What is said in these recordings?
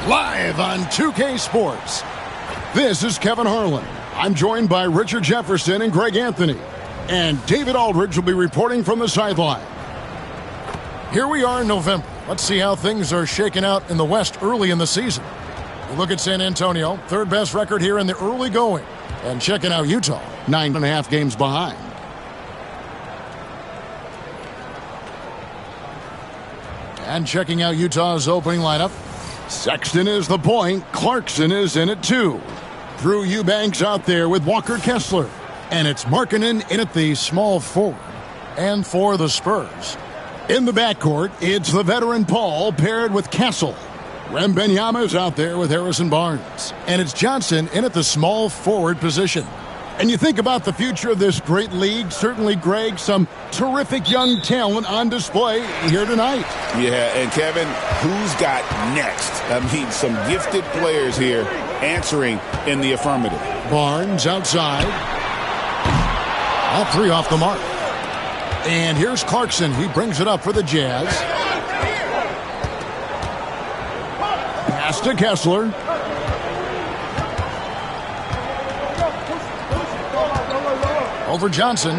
Live on 2K Sports. This is Kevin Harlan. I'm joined by Richard Jefferson and Greg Anthony. And David Aldridge will be reporting from the sideline. Here we are in November. Let's see how things are shaking out in the West early in the season. We look at San Antonio, third best record here in the early going. And checking out Utah, 9.5 games behind. And checking out Utah's opening lineup. Sexton is the point. Clarkson is in at 2. Drew Eubanks out there with Walker Kessler. And it's Markkanen in at the small forward. And for the Spurs, in the backcourt, it's the veteran Paul paired with Castle. Wembanyama's out there with Harrison Barnes. And it's Johnson in at the small forward position. And you think about the future of this great league, certainly, Greg, some terrific young talent on display here tonight. Yeah, and Kevin, who's got next? I mean, some gifted players here answering in the affirmative. Barnes outside. All three off the mark. And here's Clarkson. He brings it up for the Jazz. Pass to Kessler. Over Johnson.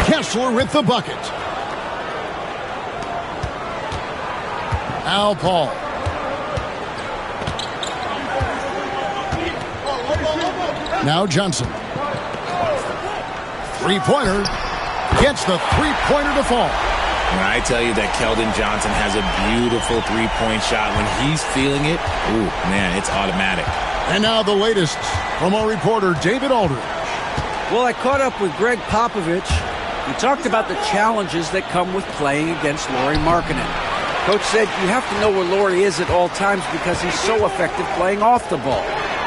Kessler with the bucket. Al Paul. Now Johnson. Three-pointer. Gets the three-pointer to fall. When I tell you that Keldon Johnson has a beautiful three-point shot, when he's feeling it, ooh, man, it's automatic. And now the latest from our reporter, David Aldridge. Well, I caught up with Greg Popovich. He talked about the challenges that come with playing against Lauri Markkanen. Coach said you have to know where Lauri is at all times because he's so effective playing off the ball.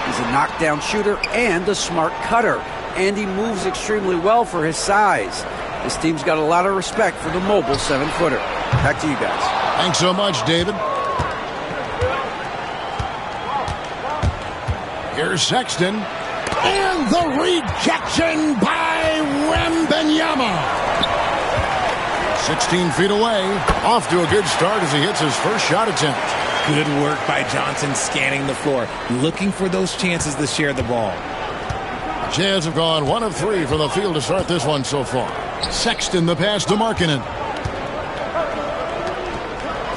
He's a knockdown shooter and a smart cutter, and he moves extremely well for his size. This team's got a lot of respect for the mobile 7-footer. Back to you guys. Thanks so much, David. Here's Sexton. And the rejection by Wembanyama. 16 feet away. Off to a good start as he hits his first shot attempt. Good work by Johnson scanning the floor, looking for those chances to share the ball. Jazz have gone 1 of 3 from the field to start this one so far. Sexton the pass to Markkanen.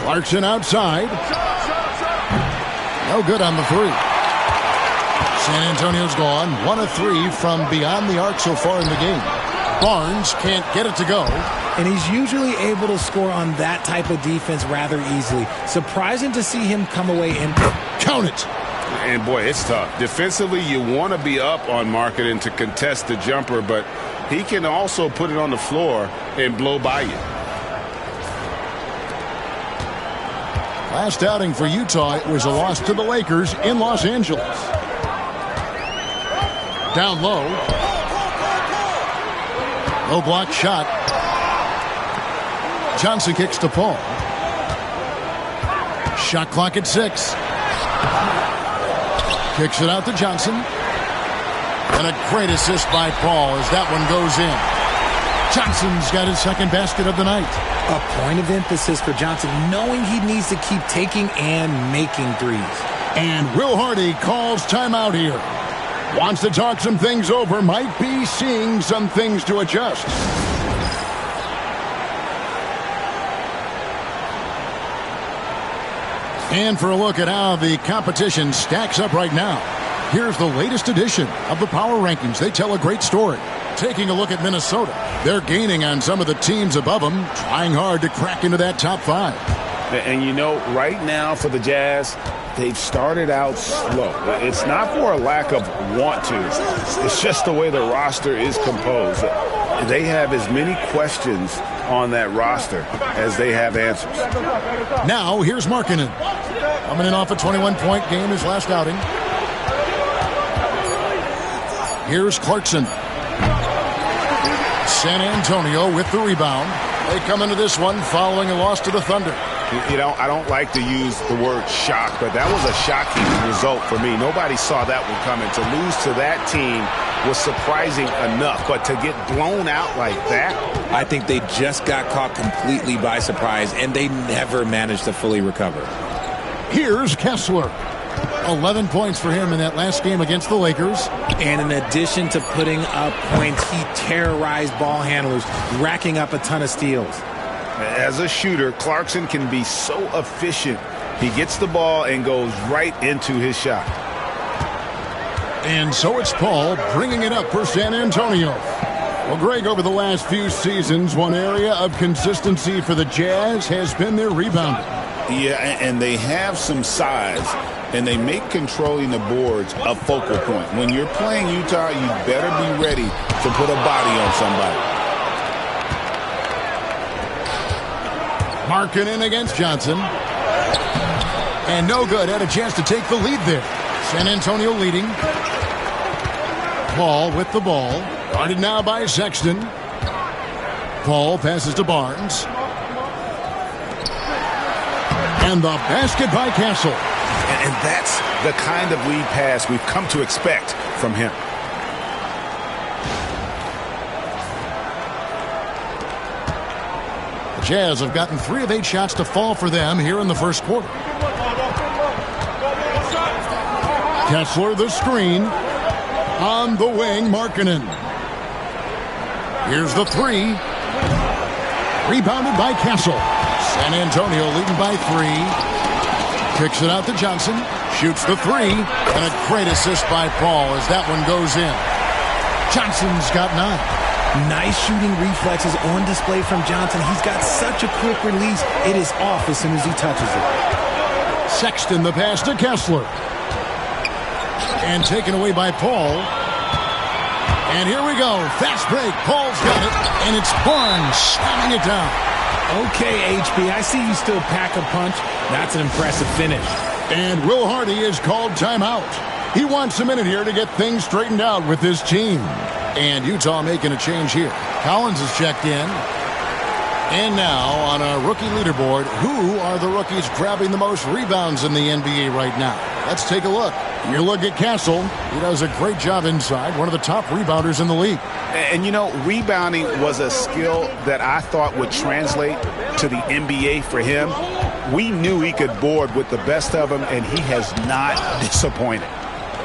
Clarkson outside. No good on the three. San Antonio's gone 1 of 3 from beyond the arc so far in the game. Barnes can't get it to go. And he's usually able to score on that type of defense rather easily. Surprising to see him come away and count it. And boy, it's tough. Defensively, you want to be up on Markkanen to contest the jumper, but he can also put it on the floor and blow by you. Last outing for Utah, it was a loss to the Lakers in Los Angeles. Down low. Low block shot. Johnson kicks to Paul. Shot clock at 6. Kicks it out to Johnson. And a great assist by Paul as that one goes in. Johnson's got his second basket of the night. A point of emphasis for Johnson, knowing he needs to keep taking and making threes. And Will Hardy calls timeout here. Wants to talk some things over, might be seeing some things to adjust. And for a look at how the competition stacks up right now, here's the latest edition of the Power Rankings. They tell a great story. Taking a look at Minnesota, they're gaining on some of the teams above them, trying hard to crack into that top 5. And you know, right now for the Jazz, they've started out slow. It's not for a lack of want to. It's just the way the roster is composed. They have as many questions on that roster as they have answers. Now, here's Markkanen. Coming in off a 21-point game his last outing. Here's Clarkson. San Antonio with the rebound. They come into this one following a loss to the Thunder. You know, I don't like to use the word shock, but that was a shocking result for me. Nobody saw that one coming. To lose to that team was surprising enough, but to get blown out like that? I think they just got caught completely by surprise, and they never managed to fully recover. Here's Kessler. 11 points for him in that last game against the Lakers. And in addition to putting up points, he terrorized ball handlers, racking up a ton of steals. As a shooter, Clarkson can be so efficient. He gets the ball and goes right into his shot. And so it's Paul bringing it up for San Antonio. Well, Greg, over the last few seasons, one area of consistency for the Jazz has been their rebounding. Yeah, and they have some size, and they make controlling the boards a focal point. When you're playing Utah, you better be ready to put a body on somebody. Markkanen against Johnson. And no good. Had a chance to take the lead there. San Antonio leading. Paul with the ball. Guarded now by Sexton. Paul passes to Barnes. And the basket by Castle. And that's the kind of lead pass we've come to expect from him. The Jazz have gotten 3 of 8 shots to fall for them here in the first quarter. Kessler the screen. On the wing, Markkanen. Here's the 3. Rebounded by Castle. San Antonio leading by 3. Kicks it out to Johnson. Shoots the 3. And a great assist by Paul as that one goes in. Johnson's got 9. Nice shooting reflexes on display from Johnson. He's got such a quick release. It is off as soon as he touches it. Sexton the pass to Kessler. And taken away by Paul. And here we go. Fast break. Paul's got it. And it's Barnes slamming it down. Okay, HB, I see you still pack a punch. That's an impressive finish. And Will Hardy is called timeout. He wants a minute here to get things straightened out with his team. And Utah making a change here. Collins is checked in. And now on our rookie leaderboard, who are the rookies grabbing the most rebounds in the NBA right now? Let's take a look. You look at Castle. He does a great job inside. One of the top rebounders in the league. And, you know, rebounding was a skill that I thought would translate to the NBA for him. We knew he could board with the best of them, and he has not disappointed.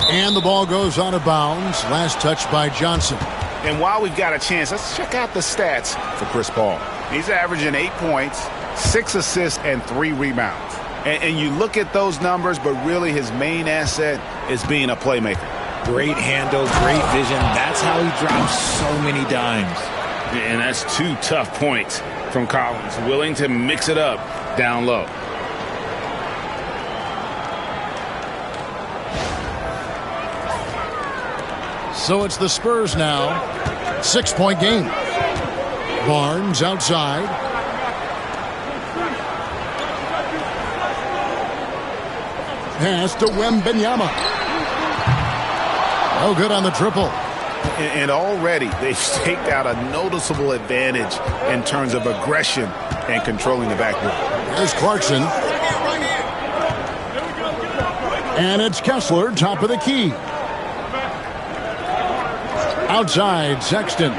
And the ball goes out of bounds. Last touch by Johnson. And while we've got a chance, let's check out the stats for Chris Paul. He's averaging 8 points, 6 assists, and 3 rebounds. And you look at those numbers, but really his main asset is being a playmaker. Great handle, great vision. That's how he drops so many dimes. And that's 2 tough points from Collins, willing to mix it up down low. So it's the Spurs now. 6-point game. Barnes outside. Pass to Wembanyama. Oh, good on the triple. And already they've staked out a noticeable advantage in terms of aggression and controlling the backboard. There's Clarkson. And it's Kessler, top of the key. Outside, Sexton.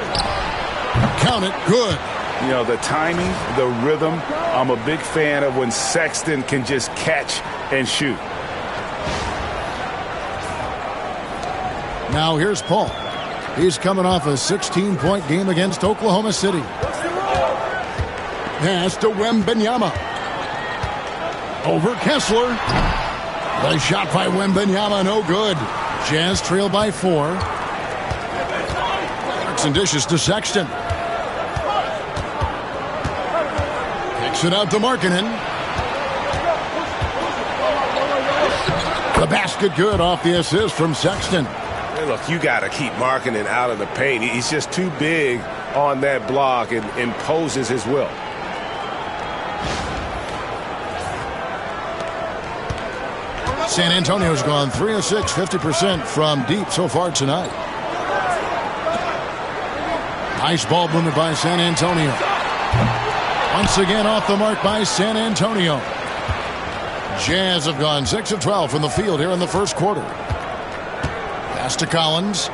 Count it, good. You know, the timing, the rhythm, I'm a big fan of when Sexton can just catch and shoot. Now here's Paul. He's coming off a 16-point game against Oklahoma City. Pass to Wembanyama. Over Kessler. The shot by Wembanyama, no good. Jazz trail by 4. And dishes to Sexton. Kicks it out to Markkanen. The basket good off the assist from Sexton. Hey, look, you got to keep Markkanen out of the paint. He's just too big on that block and imposes his will. San Antonio's gone 3 of 6, 50% from deep so far tonight. Nice ball movement by San Antonio. Once again off the mark by San Antonio. Jazz have gone 6 of 12 from the field here in the first quarter. Pass to Collins.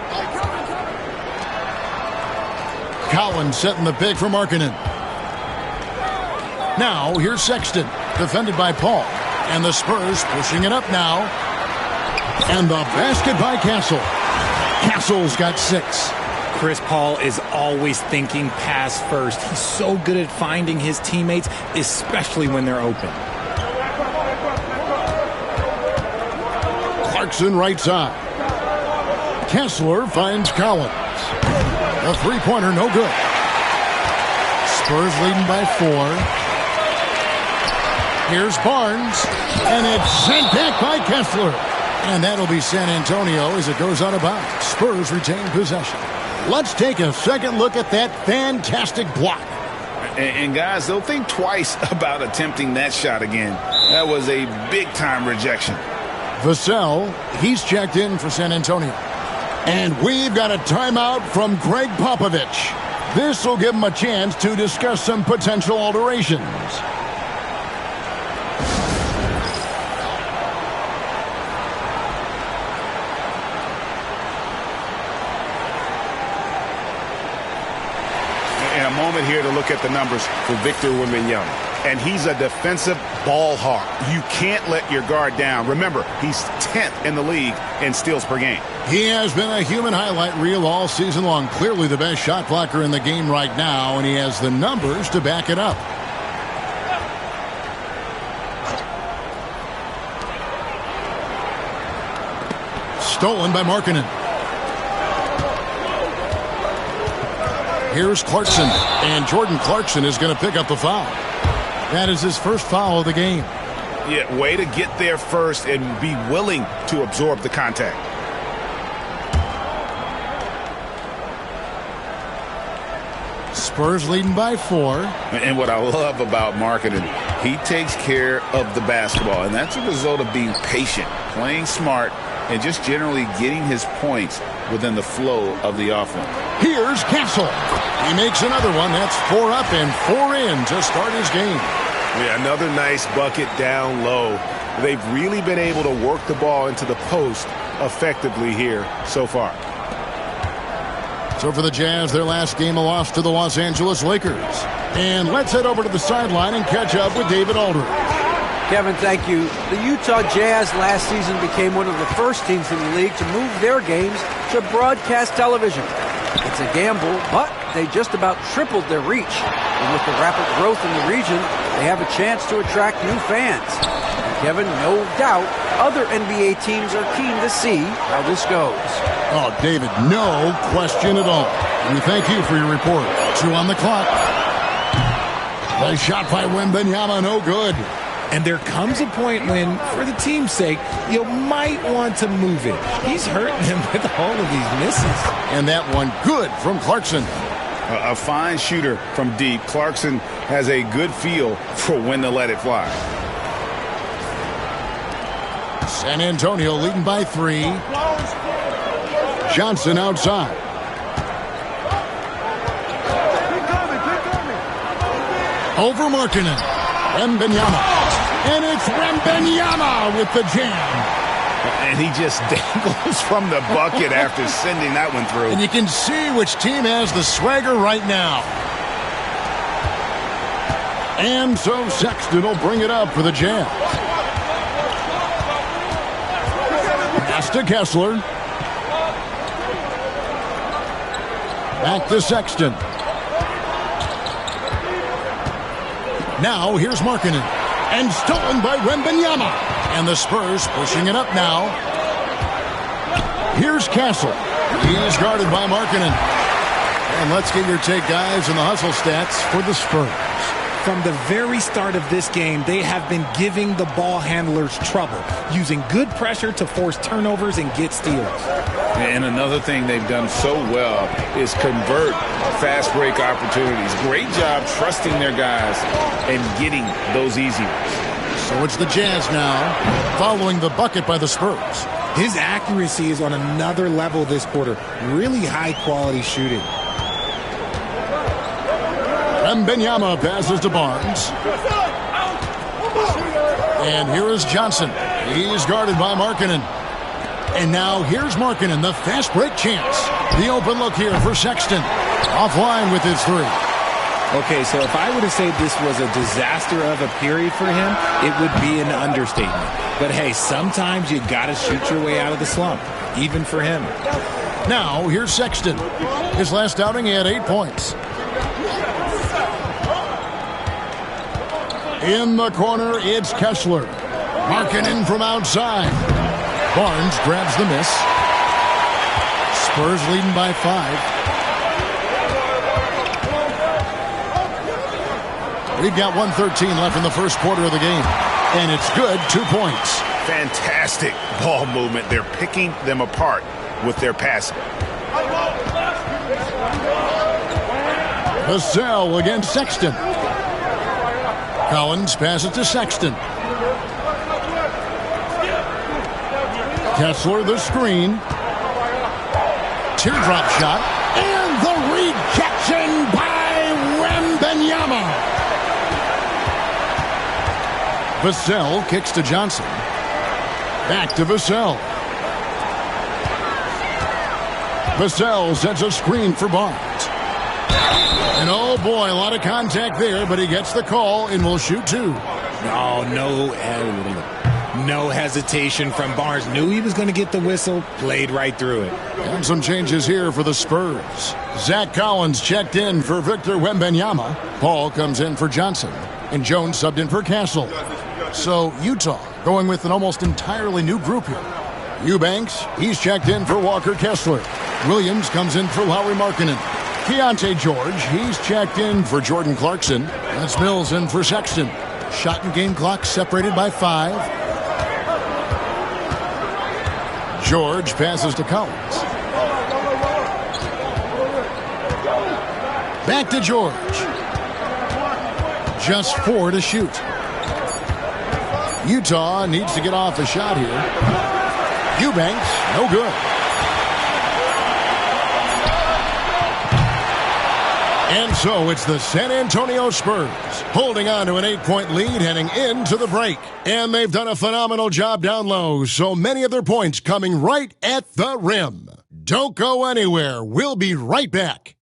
Collins setting the pick for Markkanen. Now here's Sexton, defended by Paul. And the Spurs pushing it up now. And the basket by Castle. Castle's got 6. Chris Paul is always thinking pass first. He's so good at finding his teammates, especially when they're open. Clarkson right side. Kessler finds Collins. The three-pointer no good. Spurs leading by 4. Here's Barnes. And it's sent back by Kessler. And that'll be San Antonio as it goes out of bounds. Spurs retain possession. Let's take a second look at that fantastic block. And guys, they'll think twice about attempting that shot again. That was a big-time rejection. Vassell, he's checked in for San Antonio. And we've got a timeout from Greg Popovich. This will give him a chance to discuss some potential alterations. Moment here to look at the numbers for Victor Wembanyama. And he's a defensive ball hawk. You can't let your guard down. Remember, he's 10th in the league in steals per game. He has been a human highlight reel all season long. Clearly the best shot blocker in the game right now, and he has the numbers to back it up. Stolen by Markkanen. Here's Clarkson, and Jordan Clarkson is going to pick up the foul. That is his first foul of the game. Yeah, way to get there first and be willing to absorb the contact. Spurs leading by 4. And what I love about Markkanen, he takes care of the basketball, and that's a result of being patient, playing smart, and just generally getting his points within the flow of the offense. Here's Castle. He makes another one. That's 4 up and 4 in to start his game. Yeah, another nice bucket down low. They've really been able to work the ball into the post effectively here so far. So for the Jazz, their last game a loss to the Los Angeles Lakers. And let's head over to the sideline and catch up with David Aldridge. Kevin, thank you. The Utah Jazz last season became one of the first teams in the league to move their games to broadcast television. It's a gamble, but they just about tripled their reach. And with the rapid growth in the region, they have a chance to attract new fans. And Kevin, no doubt, other NBA teams are keen to see how this goes. Oh, David, no question at all. We thank you for your report. 2 on the clock. The shot by Wembanyama, no good. And there comes a point when, for the team's sake, you might want to move it. He's hurting them with all of these misses. And that one good from Clarkson. A fine shooter from deep. Clarkson has a good feel for when to let it fly. San Antonio leading by 3. Johnson outside. Over Markkanen. Wembanyama. And it's Wembanyama with the jam. And he just dangles from the bucket after sending that one through. And you can see which team has the swagger right now. And so Sexton will bring it up for the Jazz. Pass to Kessler. Back to Sexton. Now here's Markkanen. And stolen by Wembanyama. And the Spurs pushing it up now. Here's Castle. He's guarded by Markkanen. And let's get your take, guys, on the hustle stats for the Spurs. From the very start of this game, they have been giving the ball handlers trouble, using good pressure to force turnovers and get steals. And another thing they've done so well is convert fast break opportunities. Great job trusting their guys and getting those easy ones. So it's the Jazz now, following the bucket by the Spurs. His accuracy is on another level this quarter. Really high-quality shooting. Wembanyama passes to Barnes. And here is Johnson. He's guarded by Markkanen. And now here's Markkanen, the fast break chance. The open look here for Sexton. Offline with his 3. Okay, so if I were to say this was a disaster of a period for him, it would be an understatement. But hey, sometimes you got to shoot your way out of the slump, even for him. Now, here's Sexton. His last outing, he had 8 points. In the corner, it's Kessler. Markkanen from outside. Barnes grabs the miss. Spurs leading by 5. We've got 1:13 left in the first quarter of the game. And it's good, 2 points. Fantastic ball movement. They're picking them apart with their passing. Vassell against Sexton. Collins passes to Sexton. Kessler the screen. Teardrop shot. And the rejection by Wembanyama. Vassell kicks to Johnson. Back to Vassell. Vassell sets a screen for Barnes. And oh boy, a lot of contact there, but he gets the call and will shoot 2. No hesitation from Barnes. Knew he was going to get the whistle, played right through it. And some changes here for the Spurs. Zach Collins checked in for Victor Wembanyama. Paul comes in for Johnson. And Jones subbed in for Castle. So Utah going with an almost entirely new group here. Eubanks, he's checked in for Walker Kessler. Williams comes in for Lauri Markkanen. Keontae George, he's checked in for Jordan Clarkson. That's Mills in for Sexton. Shot and game clock separated by 5. George passes to Collins. Back to George. Just 4 to shoot. Utah needs to get off a shot here. Eubanks, no good. And so it's the San Antonio Spurs holding on to an 8-point lead heading into the break. And they've done a phenomenal job down low, so many of their points coming right at the rim. Don't go anywhere. We'll be right back.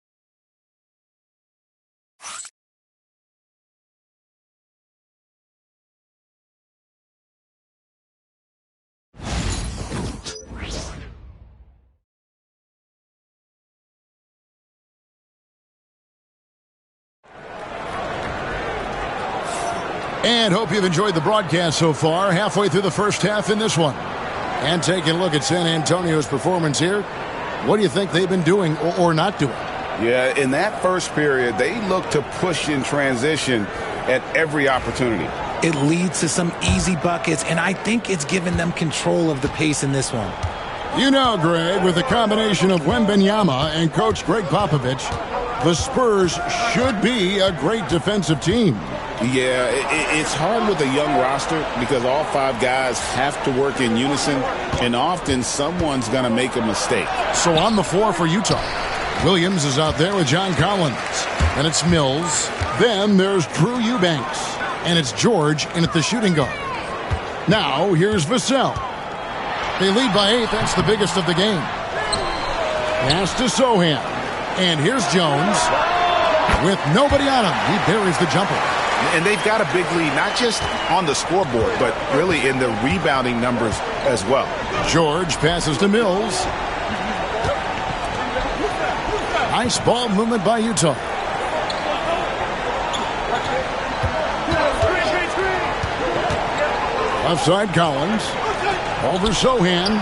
And hope you've enjoyed the broadcast so far. Halfway through the first half in this one. And taking a look at San Antonio's performance here. What do you think they've been doing or not doing? Yeah, in that first period, they looked to push in transition at every opportunity. It leads to some easy buckets, and I think it's given them control of the pace in this one. You know, Greg, with the combination of Wembanyama and Coach Greg Popovich, the Spurs should be a great defensive team. Yeah, it's hard with a young roster because all 5 guys have to work in unison, and often someone's going to make a mistake. So on the floor for Utah, Williams is out there with John Collins. And it's Mills. Then there's Drew Eubanks. And it's George in at the shooting guard. Now here's Vassell. They lead by 8. That's the biggest of the game. Pass to Sohan. And here's Jones. With nobody on him, he buries the jumper. And they've got a big lead, not just on the scoreboard, but really in the rebounding numbers as well. George passes to Mills. Nice ball movement by Utah. Left side, Collins. Over Sohan.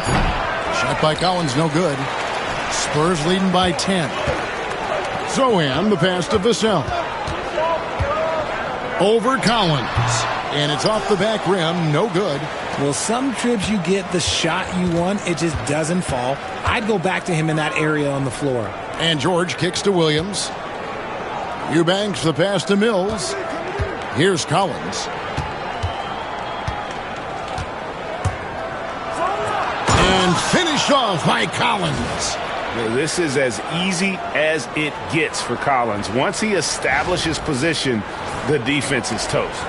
Shot by Collins, no good. Spurs leading by 10. Sohan, the pass to Vassell. Over Collins. And it's off the back rim, no good. Well, some trips you get the shot you want, it just doesn't fall. I'd go back to him in that area on the floor. And George kicks to Williams. Eubanks, the pass to Mills. Here's Collins. And finished off by Collins. This is as easy as it gets for Collins. Once he establishes position, the defense is toast.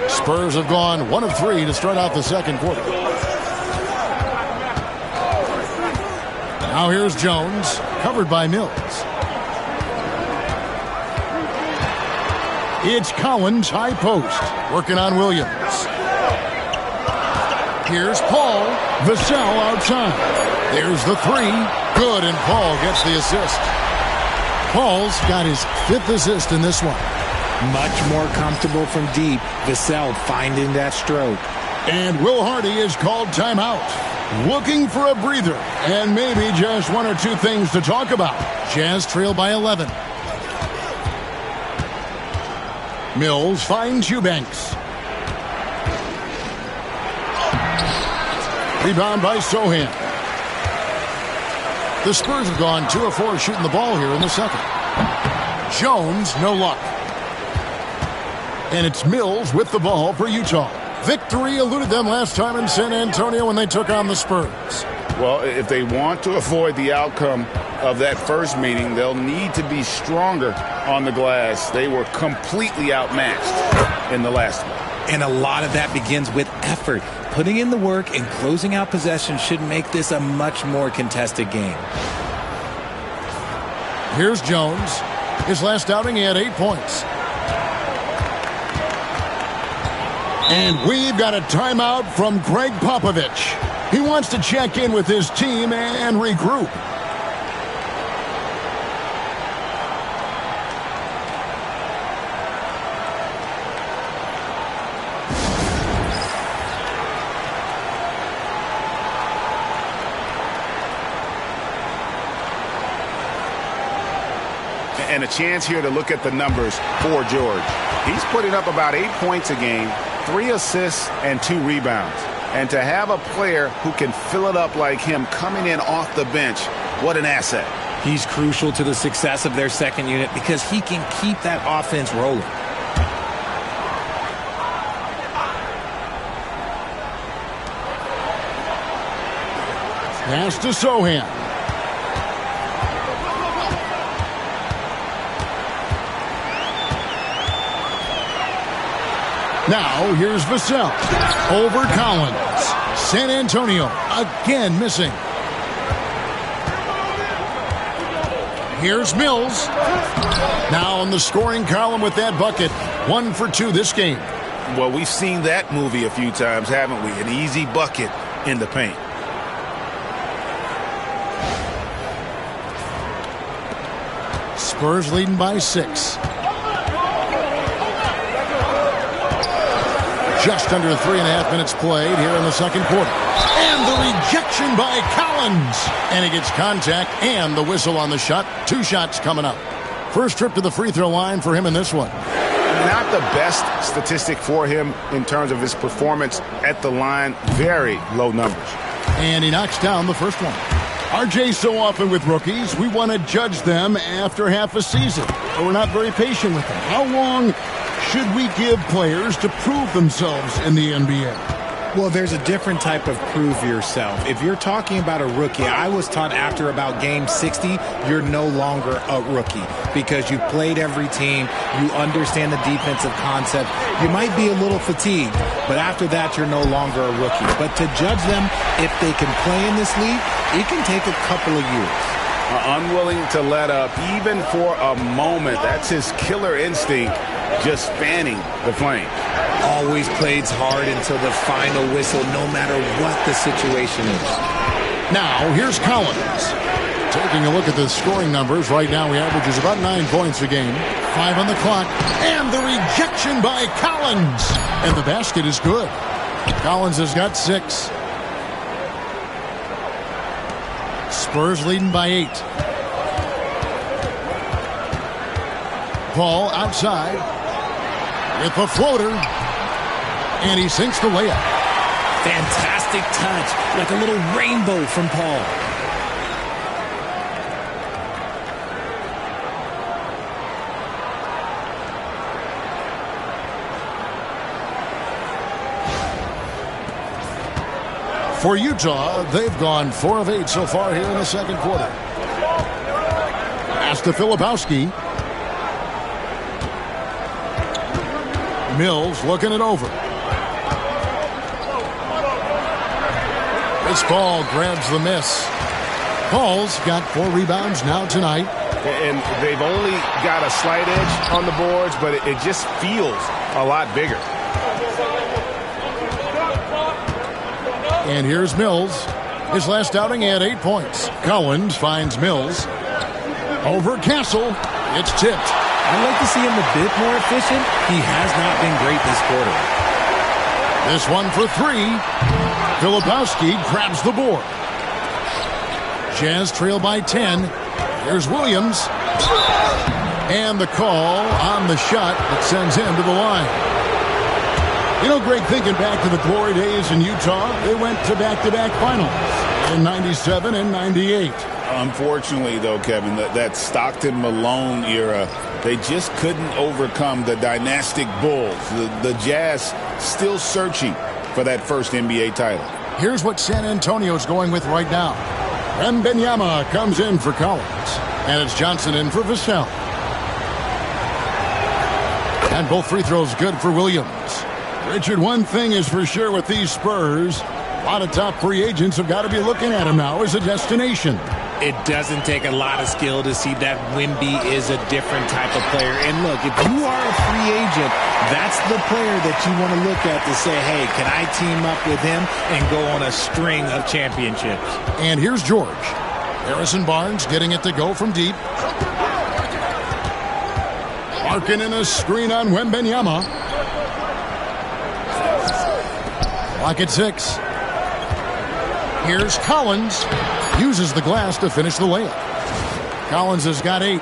Spurs have gone 1 of 3 to start out the second quarter. Now here's Jones, covered by Mills. It's Collins high post, working on Williams. Here's Paul. Vassell outside. There's the three. Good, and Paul gets the assist. Paul's got his 5th assist in this one. Much more comfortable from deep. Vassell finding that stroke. And Will Hardy is called timeout. Looking for a breather and maybe just 1 or 2 things to talk about. Jazz trail by 11. Mills finds Eubanks. Rebound by Sohan. The Spurs have gone 2 of 4 shooting the ball here in the second. Jones, no luck. And it's Mills with the ball for Utah. Victory eluded them last time in San Antonio when they took on the Spurs. Well, if they want to avoid the outcome of that first meeting, they'll need to be stronger on the glass. They were completely outmatched in the last one. And a lot of that begins with effort. Putting in the work and closing out possession should make this a much more contested game. Here's Jones. His last outing, he had 8 points. And we've got a timeout from Greg Popovich. He wants to check in with his team and regroup. And a chance here to look at the numbers for George. He's putting up about 8 points a game, 3 assists, and 2 rebounds. And to have a player who can fill it up like him coming in off the bench, what an asset. He's crucial to the success of their second unit because he can keep that offense rolling. Pass to Sohan. Now, here's Vassell. Over Collins. San Antonio again missing. Here's Mills. Now in the scoring column with that bucket. 1 for 2 this game. Well, we've seen that movie a few times, haven't we? An easy bucket in the paint. Spurs leading by 6. Just under 3.5 minutes played here in the second quarter. And the rejection by Collins. And he gets contact and the whistle on the shot. 2 shots coming up. First trip to the free throw line for him in this one. Not the best statistic for him in terms of his performance at the line. Very low numbers. And he knocks down the first one. RJ, so often with rookies, we want to judge them after half a season. But we're not very patient with them. How long should we give players to prove themselves in the NBA? Well, there's a different type of prove yourself. If you're talking about a rookie, I was taught after about game 60, you're no longer a rookie because you played every team, you understand the defensive concept. You might be a little fatigued, but after that, you're no longer a rookie. But to judge them, if they can play in this league, it can take a couple of years. Unwilling to let up even for a moment. That's his killer instinct, just fanning the flame. Always plays hard until the final whistle, no matter what the situation is. Now, here's Collins. Taking a look at the scoring numbers, right now he averages about 9 points a game. 5 on the clock, and the rejection by Collins. And the basket is good. Collins has got 6. Spurs leading by 8. Paul outside with the floater. And he sinks the layup. Fantastic touch, like a little rainbow from Paul. For Utah, they've gone 4 of 8 so far here in the second quarter. Pass to Filipowski. Mills looking it over. This ball grabs the miss. Paul's got 4 rebounds now tonight. And they've only got a slight edge on the boards, but it just feels a lot bigger. And here's Mills. His last outing, he had 8 points. Collins finds Mills. Over Castle. It's tipped. I'd like to see him a bit more efficient. He has not been great this quarter. This one for 3. Filipowski grabs the board. Jazz trail by 10. Here's Williams. And the call on the shot that sends him to the line. You know, Greg, thinking back to the glory days in Utah, they went to back-to-back finals in 97 and 98. Unfortunately, though, Kevin, that Stockton-Malone era, they just couldn't overcome the dynastic Bulls. The Jazz still searching for that first NBA title. Here's what San Antonio's going with right now. Wembanyama comes in for Collins. And it's Johnson in for Vassell. And both free throws good for Williams. Richard, one thing is for sure with these Spurs, a lot of top free agents have got to be looking at him now as a destination. It doesn't take a lot of skill to see that Wemby is a different type of player. And look, if you are a free agent, that's the player that you want to look at to say, hey, can I team up with him and go on a string of championships? And here's George. Harrison Barnes getting it to go from deep. Marking in a screen on Wembanyama. Clock at 6. Here's Collins. Uses the glass to finish the layup. Collins has got 8.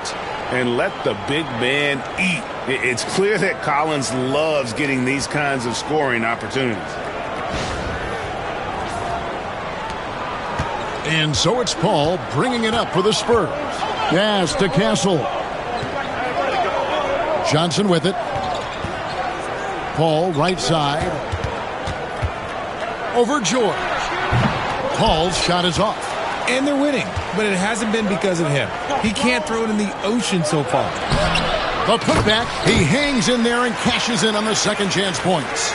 And let the big man eat. It's clear that Collins loves getting these kinds of scoring opportunities. And so it's Paul bringing it up for the Spurs. Yes, to Castle. Johnson with it. Paul right side. Over George. Paul's shot is off. And they're winning, but it hasn't been because of him. He can't throw it in the ocean so far. The putback, he hangs in there and cashes in on the second chance points.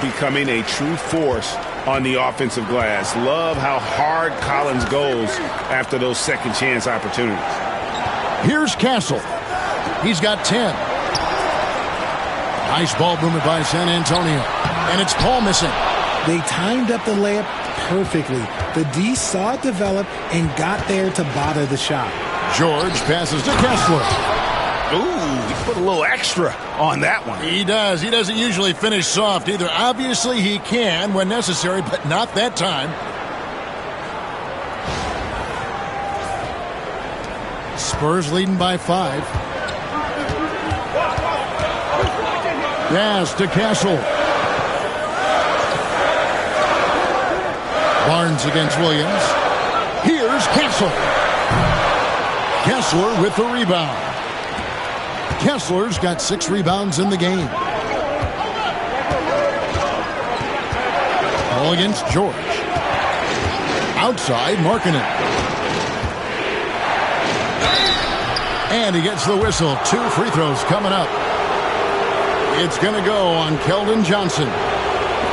Becoming a true force on the offensive glass. Love how hard Collins goes after those second chance opportunities. Here's Castle. He's got 10. Nice ball movement by San Antonio. And it's Paul missing. They timed up the layup perfectly. The D saw it develop and got there to bother the shot. George passes to Kessler. Ooh, he put a little extra on that one. He does. He doesn't usually finish soft either. Obviously, he can when necessary, but not that time. Spurs leading by 5. Yes, to Castle. Barnes against Williams. Here's Castle. Kessler with the rebound. Kessler's got 6 rebounds in the game. Ball against George. Outside, Markkanen. And he gets the whistle. 2 free throws coming up. It's going to go on Keldon Johnson.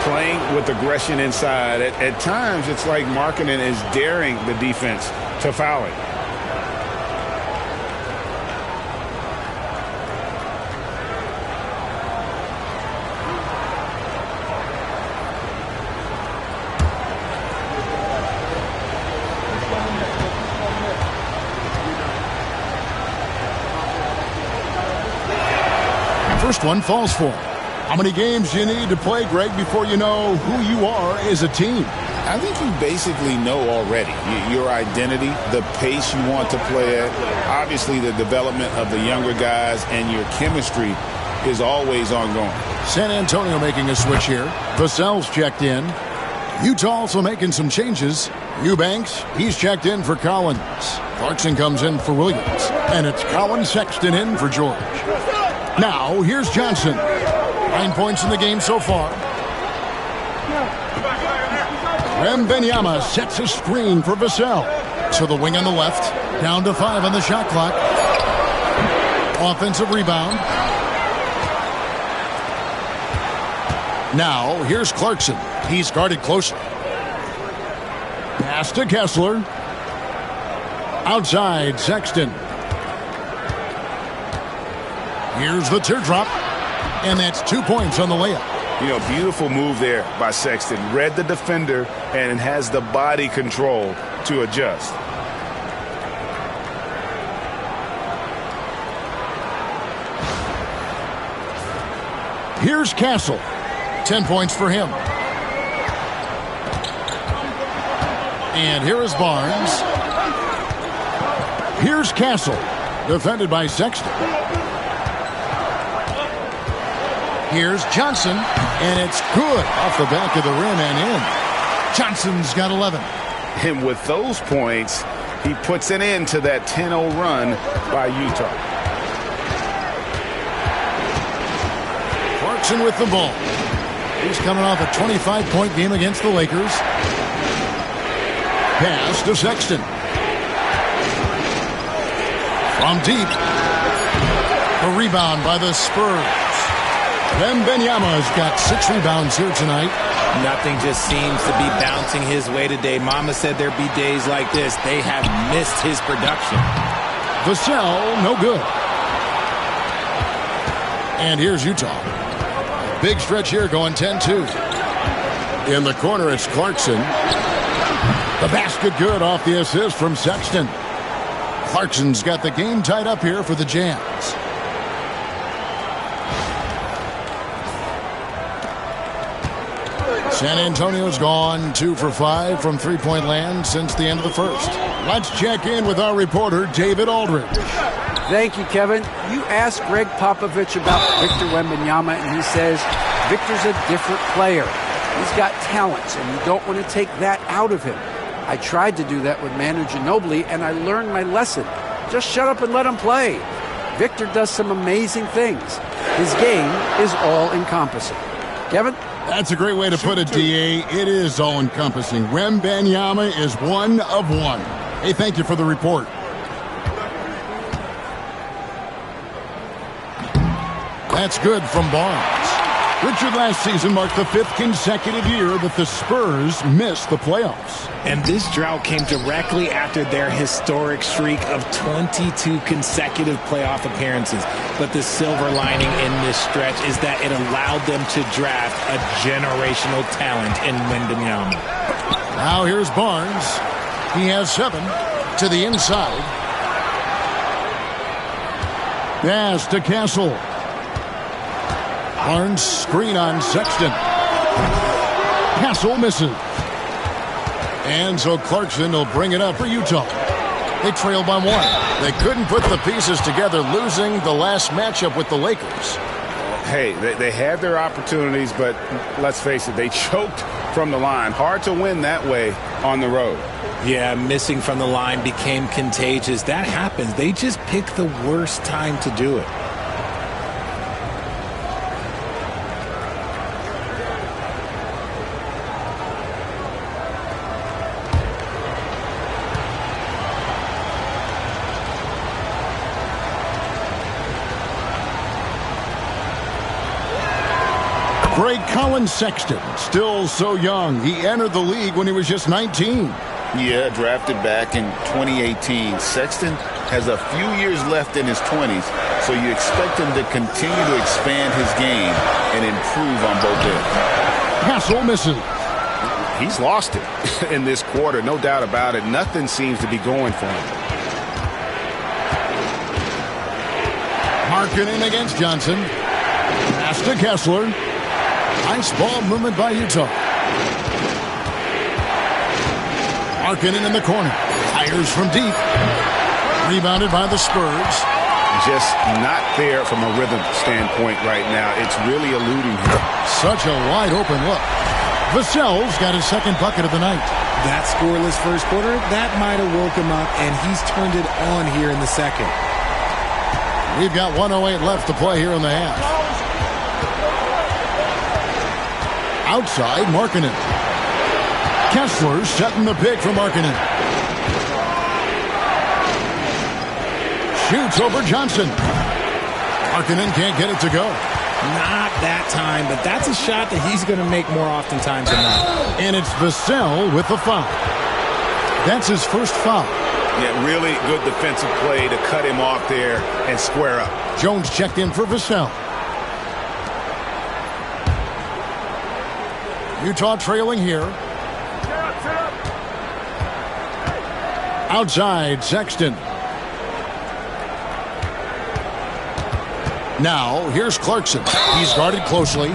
Playing with aggression inside. At times, it's like Markkanen is daring the defense to foul it. First one falls for him. How many games do you need to play, Greg, before you know who you are as a team? I think you basically know already your identity, the pace you want to play at, obviously the development of the younger guys, and your chemistry is always ongoing. San Antonio making a switch here. Vassell's checked in. Utah also making some changes. Eubanks, he's checked in for Collins. Clarkson comes in for Williams. And it's Collins Sexton in for George. Now, here's Johnson. 9 points in the game so far. Wembanyama sets a screen for Vassell. To the wing on the left. Down to 5 on the shot clock. Offensive rebound. Now, here's Clarkson. He's guarded closely. Pass to Kessler. Outside, Sexton. Here's the teardrop. And that's 2 points on the layup. You know, beautiful move there by Sexton. Read the defender and has the body control to adjust. Here's Castle. 10 points for him. And here is Barnes. Here's Castle. Defended by Sexton. Here's Johnson. And it's good off the back of the rim and in. Johnson's got 11. And with those points, he puts an end to that 10-0 run by Utah. Clarkson with the ball. He's coming off a 25-point game against the Lakers. Pass to Sexton. From deep. A rebound by the Spurs. Wembanyama's got 6 rebounds here tonight. Nothing just seems to be bouncing his way today. Mama said there'd be days like this. They have missed his production. Vassell, no good. And here's Utah. Big stretch here going 10-2. In the corner, it's Clarkson. The basket good off the assist from Sexton. Clarkson's got the game tied up here for the Jazz. San Antonio's gone 2 for 5 from three-point land since the end of the first. Let's check in with our reporter, David Aldridge. Thank you, Kevin. You asked Greg Popovich about Victor Wembanyama, and he says Victor's a different player. He's got talents, and you don't want to take that out of him. I tried to do that with Manu Ginobili, and I learned my lesson. Just shut up and let him play. Victor does some amazing things. His game is all-encompassing. Kevin? That's a great way to put it, D.A. It is all-encompassing. Wembanyama is one of one. Hey, thank you for the report. That's good from Barnes. Richard, last season marked the 5th consecutive year that the Spurs missed the playoffs. And this drought came directly after their historic streak of 22 consecutive playoff appearances. But the silver lining in this stretch is that it allowed them to draft a generational talent in Wembanyama. Now here's Barnes. He has 7 to the inside. Pass to Castle. Barnes screen on Sexton. Castle misses. And so Clarkson will bring it up for Utah. They trail by 1. They couldn't put the pieces together, losing the last matchup with the Lakers. Hey, they had their opportunities, but let's face it, they choked from the line. Hard to win that way on the road. Yeah, missing from the line became contagious. That happens. They just picked the worst time to do it. Greg Colin Sexton, still so young. He entered the league when he was just 19. Yeah, drafted back in 2018. Sexton has a few years left in his 20s, so you expect him to continue to expand his game and improve on both ends. Castle misses. He's lost it in this quarter, no doubt about it. Nothing seems to be going for him. Markkanen against Johnson. Pass to Kessler. Nice ball movement by Utah. Markkanen in the corner. Fires from deep. Rebounded by the Spurs. Just not there from a rhythm standpoint right now. It's really eluding him. Such a wide open look. Vassell's got his 2nd bucket of the night. That scoreless first quarter, that might have woke him up, and he's turned it on here in the second. We've got 1:08 left to play here in the half. Outside, Markkanen. Kessler setting the pick for Markkanen. Shoots over Johnson. Markkanen can't get it to go. Not that time, but that's a shot that he's going to make more oftentimes than not. And it's Vassell with the foul. That's his first foul. Yeah, really good defensive play to cut him off there and square up. Jones checked in for Vassell. Utah trailing here. Outside, Sexton. Now, here's Clarkson. He's guarded closely.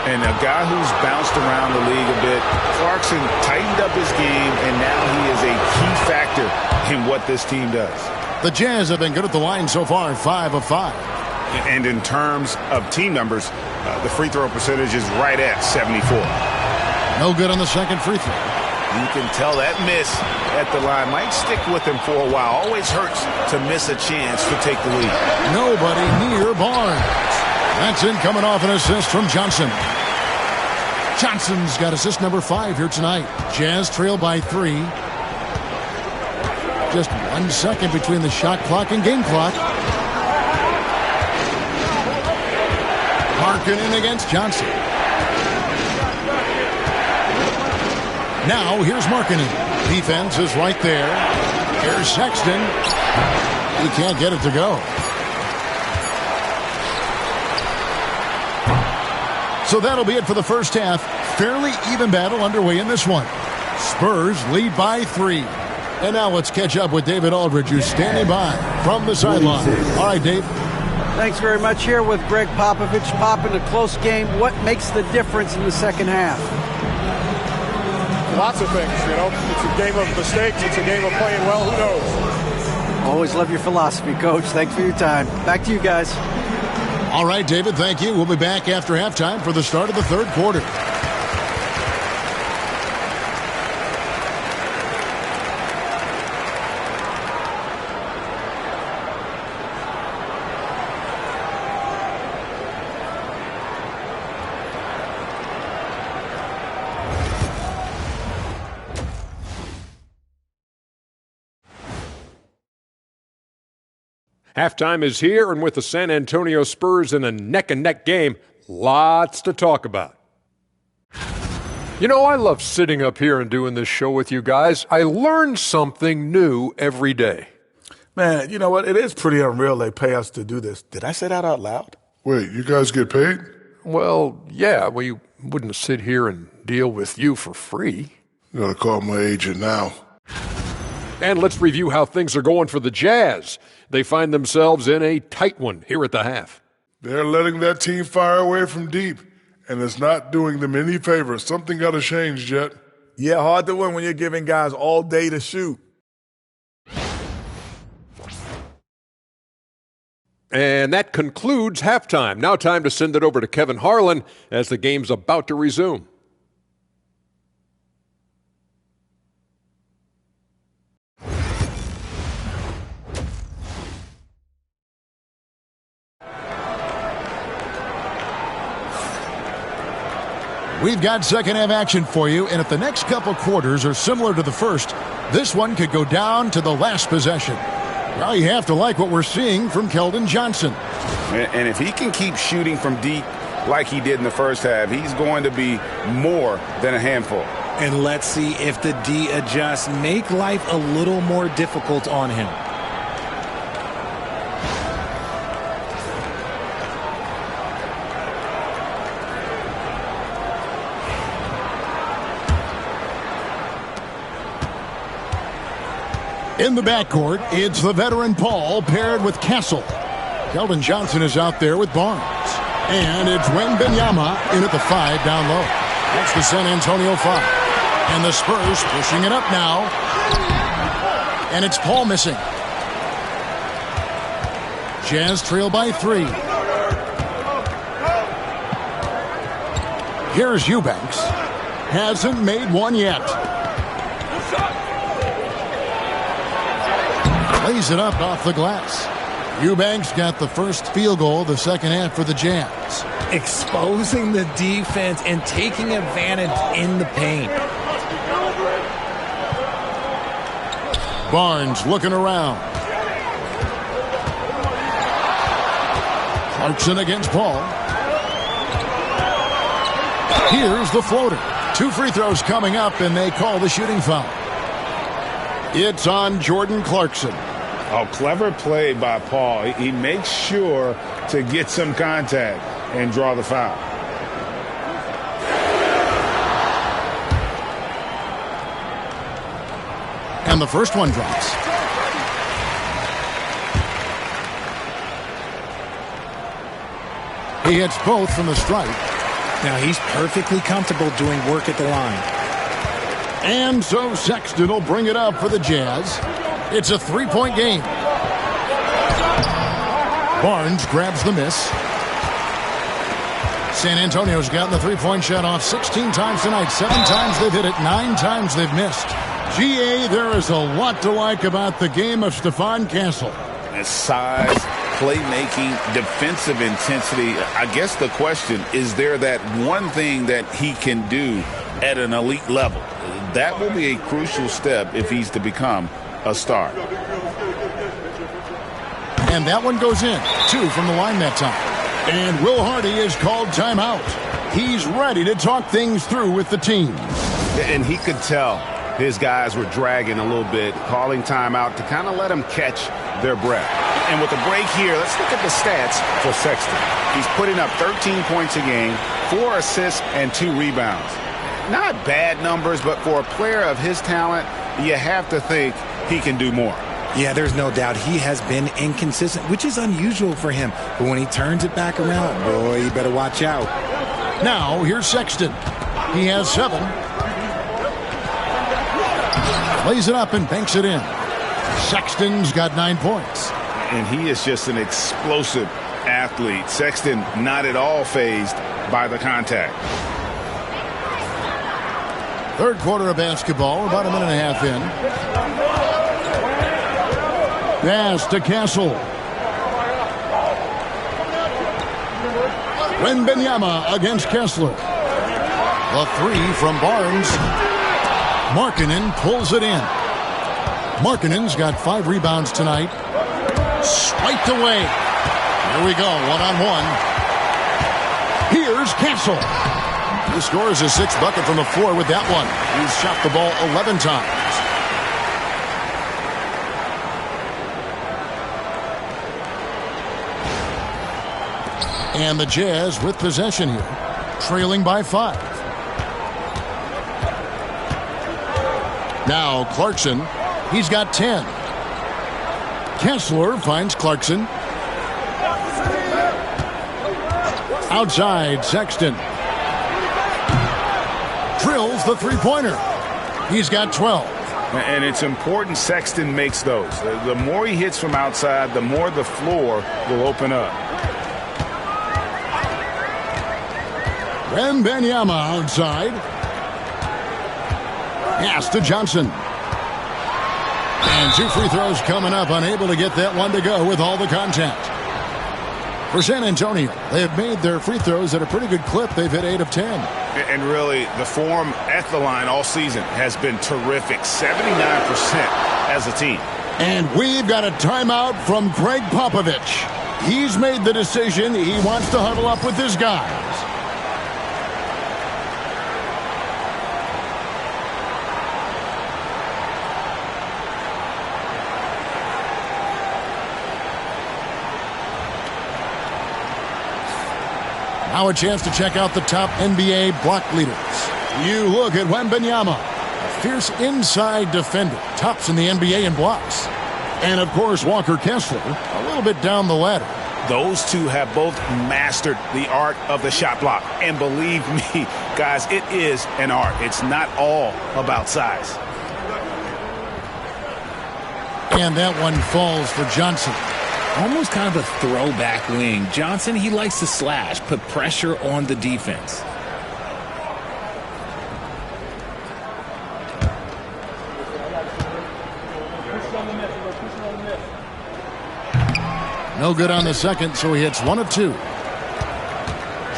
And a guy who's bounced around the league a bit, Clarkson tightened up his game, and now he is a key factor in what this team does. The Jazz have been good at the line so far, 5 of 5. And in terms of team numbers, the free throw percentage is right at 74. No good on the second free throw. You can tell that miss at the line might stick with him for a while. Always hurts to miss a chance to take the lead. Nobody near Barnes. That's in coming off an assist from Johnson. Johnson's got assist number 5 here tonight. Jazz trail by 3. Just 1 second between the shot clock and game clock. Markkanen against Johnson. Now here's Markkanen. Defense is right there. Here's Sexton. He can't get it to go. So that'll be it for the first half. Fairly even battle underway in this one. Spurs lead by 3. And now let's catch up with David Aldridge, who's standing by from the sideline. All right, Dave. Thanks very much. Here with Greg Popovich. Pop, in a close game, what makes the difference in the second half? Lots of things, you know. It's a game of mistakes. It's a game of playing well. Who knows? Always love your philosophy, Coach. Thanks for your time. Back to you guys. All right, David, thank you. We'll be back after halftime for the start of the third quarter. Halftime is here, and with the San Antonio Spurs in a neck-and-neck game, lots to talk about. You know, I love sitting up here and doing this show with you guys. I learn something new every day. Man, you know what? It is pretty unreal they pay us to do this. Did I say that out loud? Wait, you guys get paid? Well, yeah, we wouldn't sit here and deal with you for free. You gotta call my agent now. And let's review how things are going for the Jazz. They find themselves in a tight one here at the half. They're letting that team fire away from deep, and it's not doing them any favors. Something got to change, Jet. Yeah, hard to win when you're giving guys all day to shoot. And that concludes halftime. Now time to send it over to Kevin Harlan as the game's about to resume. We've got second half action for you, and if the next couple quarters are similar to the first, this one could go down to the last possession. Well, you have to like what we're seeing from Keldon Johnson. And if he can keep shooting from deep like he did in the first half, he's going to be more than a handful. And let's see if the D adjusts, make life a little more difficult on him. In the backcourt, it's the veteran Paul paired with Castle. Keldon Johnson is out there with Barnes. And it's Wembanyama in at the 5 down low. That's the San Antonio 5. And the Spurs pushing it up now. And it's Paul missing. Jazz trail by 3. Here's Eubanks. Hasn't made one yet. Lays it up off the glass. Eubanks got the first field goal of the second half for the Jazz. Exposing the defense and taking advantage in the paint. Barnes looking around. Clarkson against Paul. Here's the floater. 2 free throws coming up, and they call the shooting foul. It's on Jordan Clarkson. Oh, clever play by Paul. He makes sure to get some contact and draw the foul. And the first one drops. He hits both from the stripe. Now he's perfectly comfortable doing work at the line. And so Sexton will bring it up for the Jazz. It's a 3-point game. Barnes grabs the miss. San Antonio's gotten the three-point shot off 16 times tonight. 7 times they've hit it, 9 times they've missed. GA, there is a lot to like about the game of Stephon Castle. Size, playmaking, defensive intensity. I guess the question, is there that one thing that he can do at an elite level? That will be a crucial step if he's to become a star. And that one goes in. 2 from the line that time. And Will Hardy is called timeout. He's ready to talk things through with the team. And he could tell his guys were dragging a little bit, calling timeout to kind of let them catch their breath. And with the break here, let's look at the stats for Sexton. He's putting up 13 points a game, 4 assists, and 2 rebounds. Not bad numbers, but for a player of his talent, you have to think he can do more. Yeah, there's no doubt he has been inconsistent, which is unusual for him. But when he turns it back around, boy, you better watch out. Now, here's Sexton. He has 7. Lays it up and banks it in. Sexton's got 9 points. And he is just an explosive athlete. Sexton not at all fazed by the contact. Third quarter of basketball, about a minute and a half in. Pass to Castle. Wembanyama against Kessler. The 3 from Barnes. Markkanen pulls it in. Markkanen's got 5 rebounds tonight. Swiped away. Here we go, one-on-one. Here's Castle. He scores his 6th bucket from the floor with that one. He's shot the ball 11 times. And the Jazz with possession here, trailing by 5. Now Clarkson, he's got 10. Kessler finds Clarkson. Outside, Sexton. Drills the three-pointer. He's got 12. And it's important Sexton makes those. The more he hits from outside, the more the floor will open up. Wembanyama outside. Pass to Johnson. And 2 free throws coming up, unable to get that one to go with all the contact. For San Antonio, they have made their free throws at a pretty good clip. They've hit 8 of 10. And really, the form at the line all season has been terrific. 79% as a team. And we've got a timeout from Greg Popovich. He's made the decision. He wants to huddle up with his guys. Now a chance to check out the top NBA block leaders. You look at Wembanyama, a fierce inside defender, tops in the NBA in blocks. And, of course, Walker Kessler, a little bit down the ladder. Those two have both mastered the art of the shot block. And believe me, guys, it is an art. It's not all about size. And that one falls for Johnson. Almost kind of a throwback wing. Johnson, he likes to slash, put pressure on the defense. No good on the second, so he hits 1 of 2.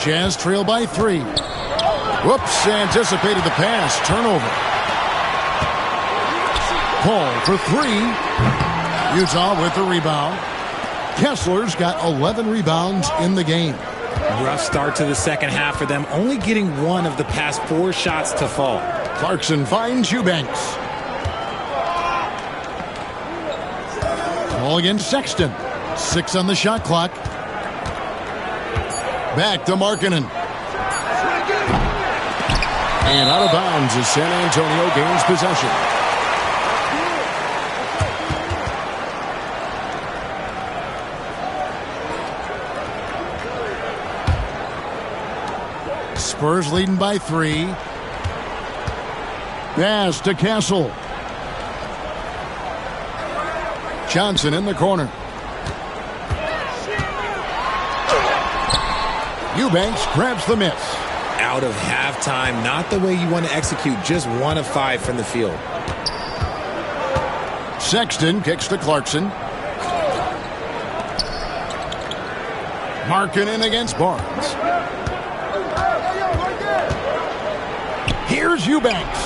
Jazz trail by 3. Whoops, anticipated the pass. Turnover. Paul for 3. Utah with the rebound. Kessler's got 11 rebounds in the game. Rough start to the second half for them, only getting 1 of the past 4 shots to fall. Clarkson finds Eubanks. Ball against Sexton. 6 on the shot clock. Back to Markkanen. And out of bounds as San Antonio gains possession. Spurs leading by 3. Pass to Castle. Johnson in the corner. Eubanks grabs the miss. Out of halftime, not the way you want to execute, just 1 of 5 from the field. Sexton kicks to Clarkson. Markkanen against Barnes. Here's Eubanks.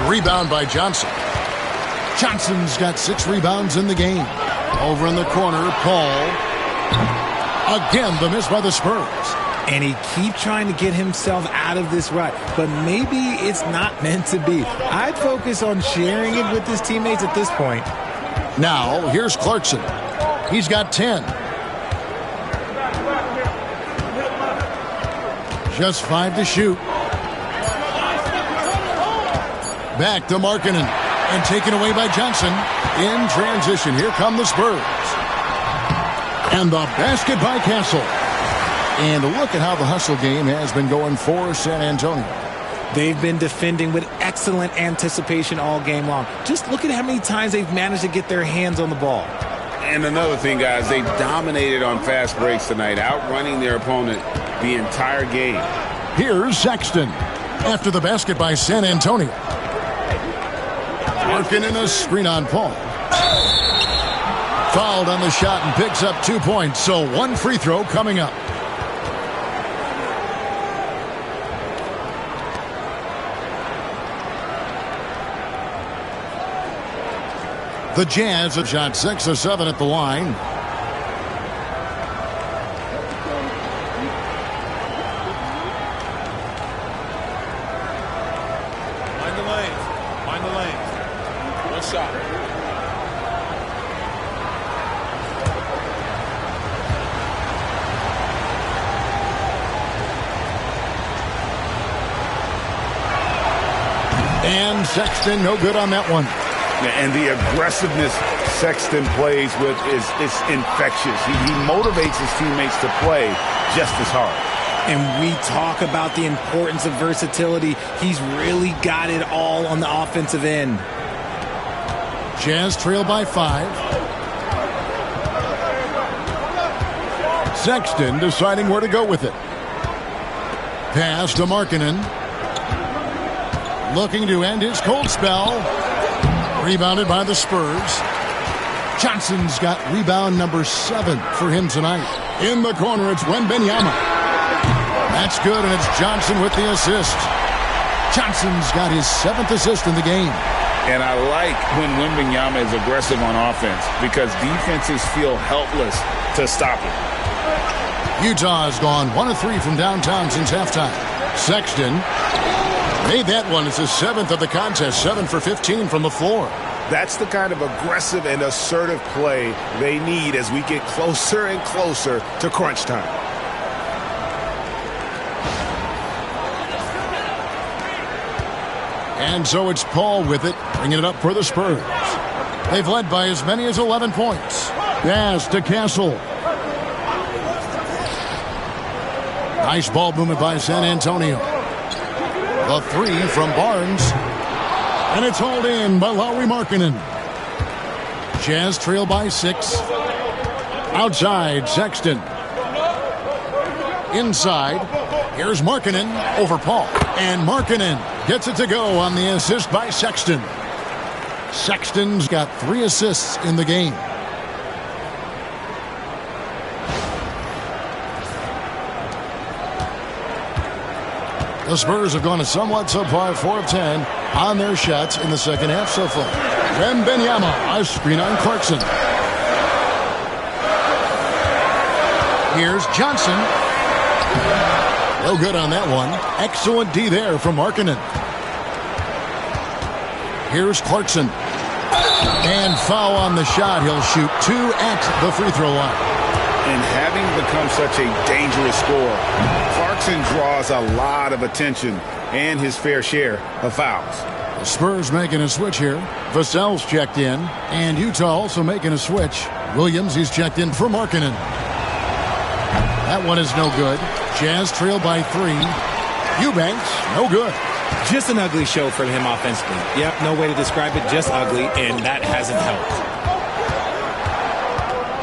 Rebound by Johnson. Johnson's got 6 rebounds in the game. Over in the corner, Paul. Again, the miss by the Spurs. And he keeps trying to get himself out of this rut, but maybe it's not meant to be. I'd focus on sharing it with his teammates at this point. Now, here's Clarkson. He's got 10. Just 5 to shoot. Back to Markkanen. And taken away by Johnson. In transition, here come the Spurs. And the basket by Castle. And look at how the hustle game has been going for San Antonio. They've been defending with excellent anticipation all game long. Just look at how many times they've managed to get their hands on the ball. And another thing, guys, they dominated on fast breaks tonight, outrunning their opponent the entire game. Here's Sexton. After the basket by San Antonio. Markkanen a screen on Paul. Fouled on the shot and picks up 2 points. So 1 free throw coming up. The Jazz have shot 6 of 7 at the line. Find the lanes. Find the lanes. One shot. And Sexton no good on that one. And the aggressiveness Sexton plays with is infectious. He motivates his teammates to play just as hard. And we talk about the importance of versatility. He's really got it all on the offensive end. Jazz trail by 5. Sexton deciding where to go with it. Pass to Markkanen. Looking to end his cold spell. Rebounded by the Spurs. Johnson's got rebound number 7 for him tonight. In the corner, it's Wembanyama. That's good, and it's Johnson with the assist. Johnson's got his 7th assist in the game. And I like when Wembanyama is aggressive on offense because defenses feel helpless to stop him. Utah has gone 1 of 3 from downtown since halftime. Sexton made that one. It's his 7th of the contest, 7 for 15 from the floor. That's the kind of aggressive and assertive play they need as we get closer and closer to crunch time. And so it's Paul with it, bringing it up for the Spurs. They've led by as many as 11 points. Pass to Castle. Nice ball movement by San Antonio. The 3 from Barnes. And it's hauled in by Lauri Markkanen. Jazz trail by 6. Outside, Sexton. Inside, here's Markkanen over Paul. And Markkanen gets it to go on the assist by Sexton. Sexton's got 3 assists in the game. The Spurs have gone a somewhat subpar 4 of 10 on their shots in the second half so far. Wembanyama, a screen on Clarkson. Here's Johnson. No good on that one. Excellent D there from Markkanen. Here's Clarkson. And foul on the shot. He'll shoot 2 at the free throw line. And having become such a dangerous scorer, Clarkson draws a lot of attention and his fair share of fouls. The Spurs making a switch here. Vassell's checked in. And Utah also making a switch. Williams, he's checked in for Markkanen. That one is no good. Jazz trail by 3. Eubanks, no good. Just an ugly show from him offensively. Yep, no way to describe it, just ugly, and that hasn't helped.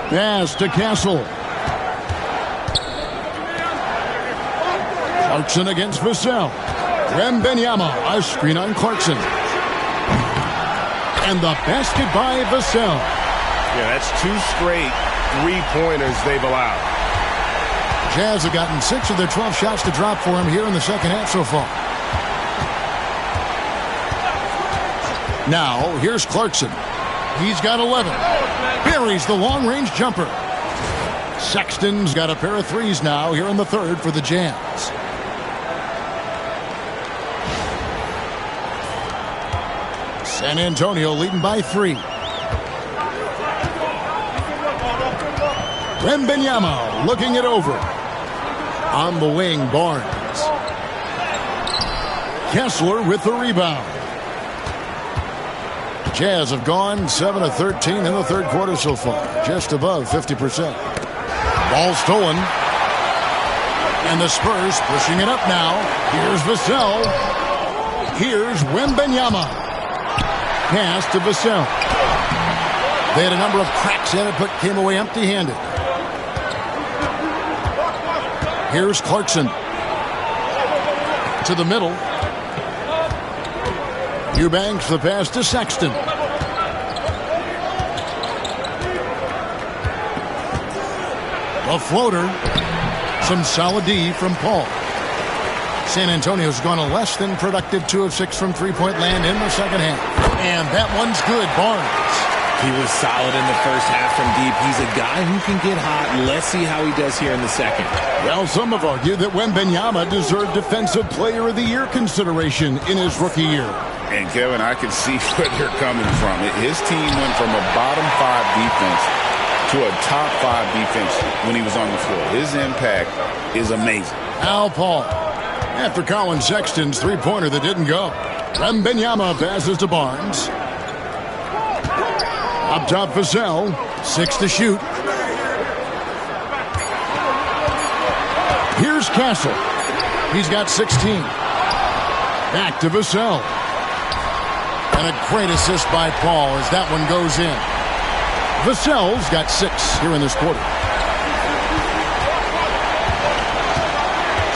Pass to Castle. Clarkson against Vassell. Wembanyama, a screen on Clarkson. And the basket by Vassell. Yeah, that's 2 straight 3-pointers they've allowed. Jazz have gotten 6 of their 12 shots to drop for him here in the second half so far. Now, here's Clarkson. He's got 11. Buries the long-range jumper. Sexton's got a pair of threes now here in the third for the Jazz. San Antonio leading by 3. Wembanyama looking it over. On the wing, Barnes. Kessler with the rebound. Jazz have gone 7 of 13 in the third quarter so far, just above 50%. Ball stolen. And the Spurs pushing it up now. Here's Vassell. Here's Wembanyama. Pass to Vassell. They had a number of cracks in it, but came away empty-handed. Here's Clarkson. To the middle. Eubanks the pass to Sexton. A floater. Some solid D from Paul. San Antonio's gone a less than productive 2 of 6 from three-point land in the second half. And that one's good. Barnes. He was solid in the first half from deep. He's a guy who can get hot. Let's see how he does here in the second. Well, some have argued that Wembanyama deserved Defensive Player of the Year consideration in his rookie year. And, Kevin, I can see where they're coming from. His team went from a bottom 5 defense to a top 5 defense when he was on the floor. His impact is amazing. Al Paul. After Colin Sexton's three-pointer that didn't go. Wembanyama passes to Barnes. Up top, Vassell. 6 to shoot. Here's Castle. He's got 16. Back to Vassell. And a great assist by Paul as that one goes in. Vassell's got 6 here in this quarter.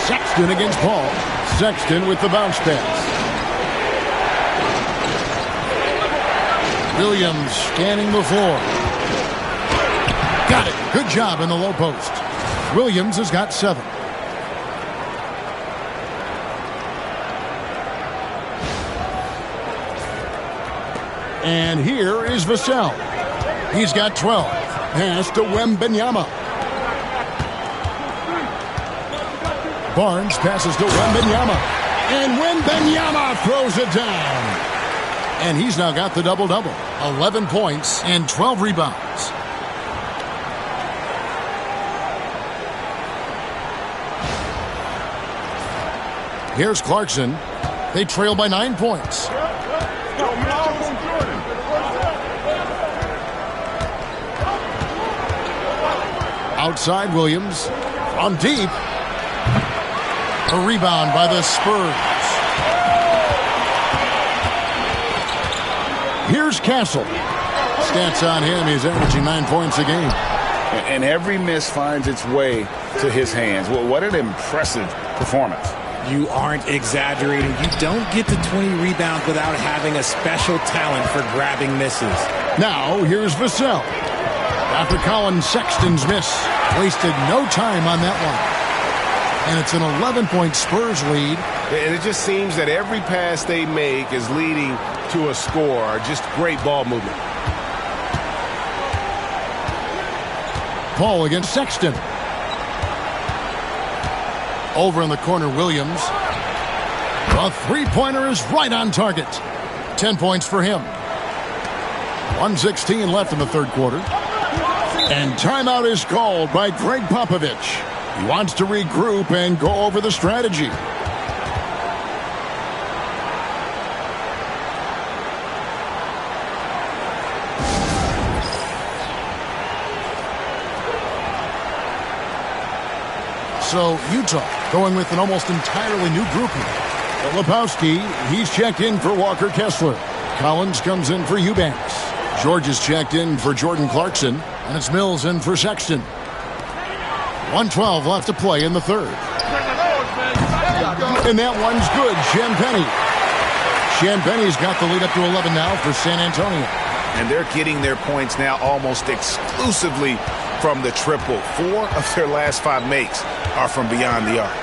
Sexton against Paul. Sexton with the bounce pass. Williams scanning the floor. Got it. Good job in the low post. Williams has got 7. And here is Vassell. He's got 12. Pass to Wembanyama. Barnes passes to Wembanyama. And Wembanyama throws it down. And he's now got the double-double. 11 points and 12 rebounds. Here's Clarkson. They trail by 9 points. Outside Williams. From deep. A rebound by the Spurs. Here's Castle. Stats on him. He's averaging 9 points a game. And every miss finds its way to his hands. Well, what an impressive performance. You aren't exaggerating. You don't get to 20 rebounds without having a special talent for grabbing misses. Now, here's Vassell. After Colin Sexton's miss. Wasted no time on that one. And it's an 11-point Spurs lead. And it just seems that every pass they make is leading to a score. Just great ball movement. Paul against Sexton. Over in the corner, Williams. A three-pointer is right on target. 10 points for him. 1:16 left in the third quarter. And timeout is called by Greg Popovich. He wants to regroup and go over the strategy. So Utah going with an almost entirely new group here. Filipowski, he's checked in for Walker Kessler. Collins comes in for Eubanks. George is checked in for Jordan Clarkson. And it's Mills in for Sexton. 1:12 left to play in the third. And that one's good. Champagne's got the lead up to 11 now for San Antonio. And they're getting their points now almost exclusively from the triple. 4 of their last 5 makes are from beyond the arc.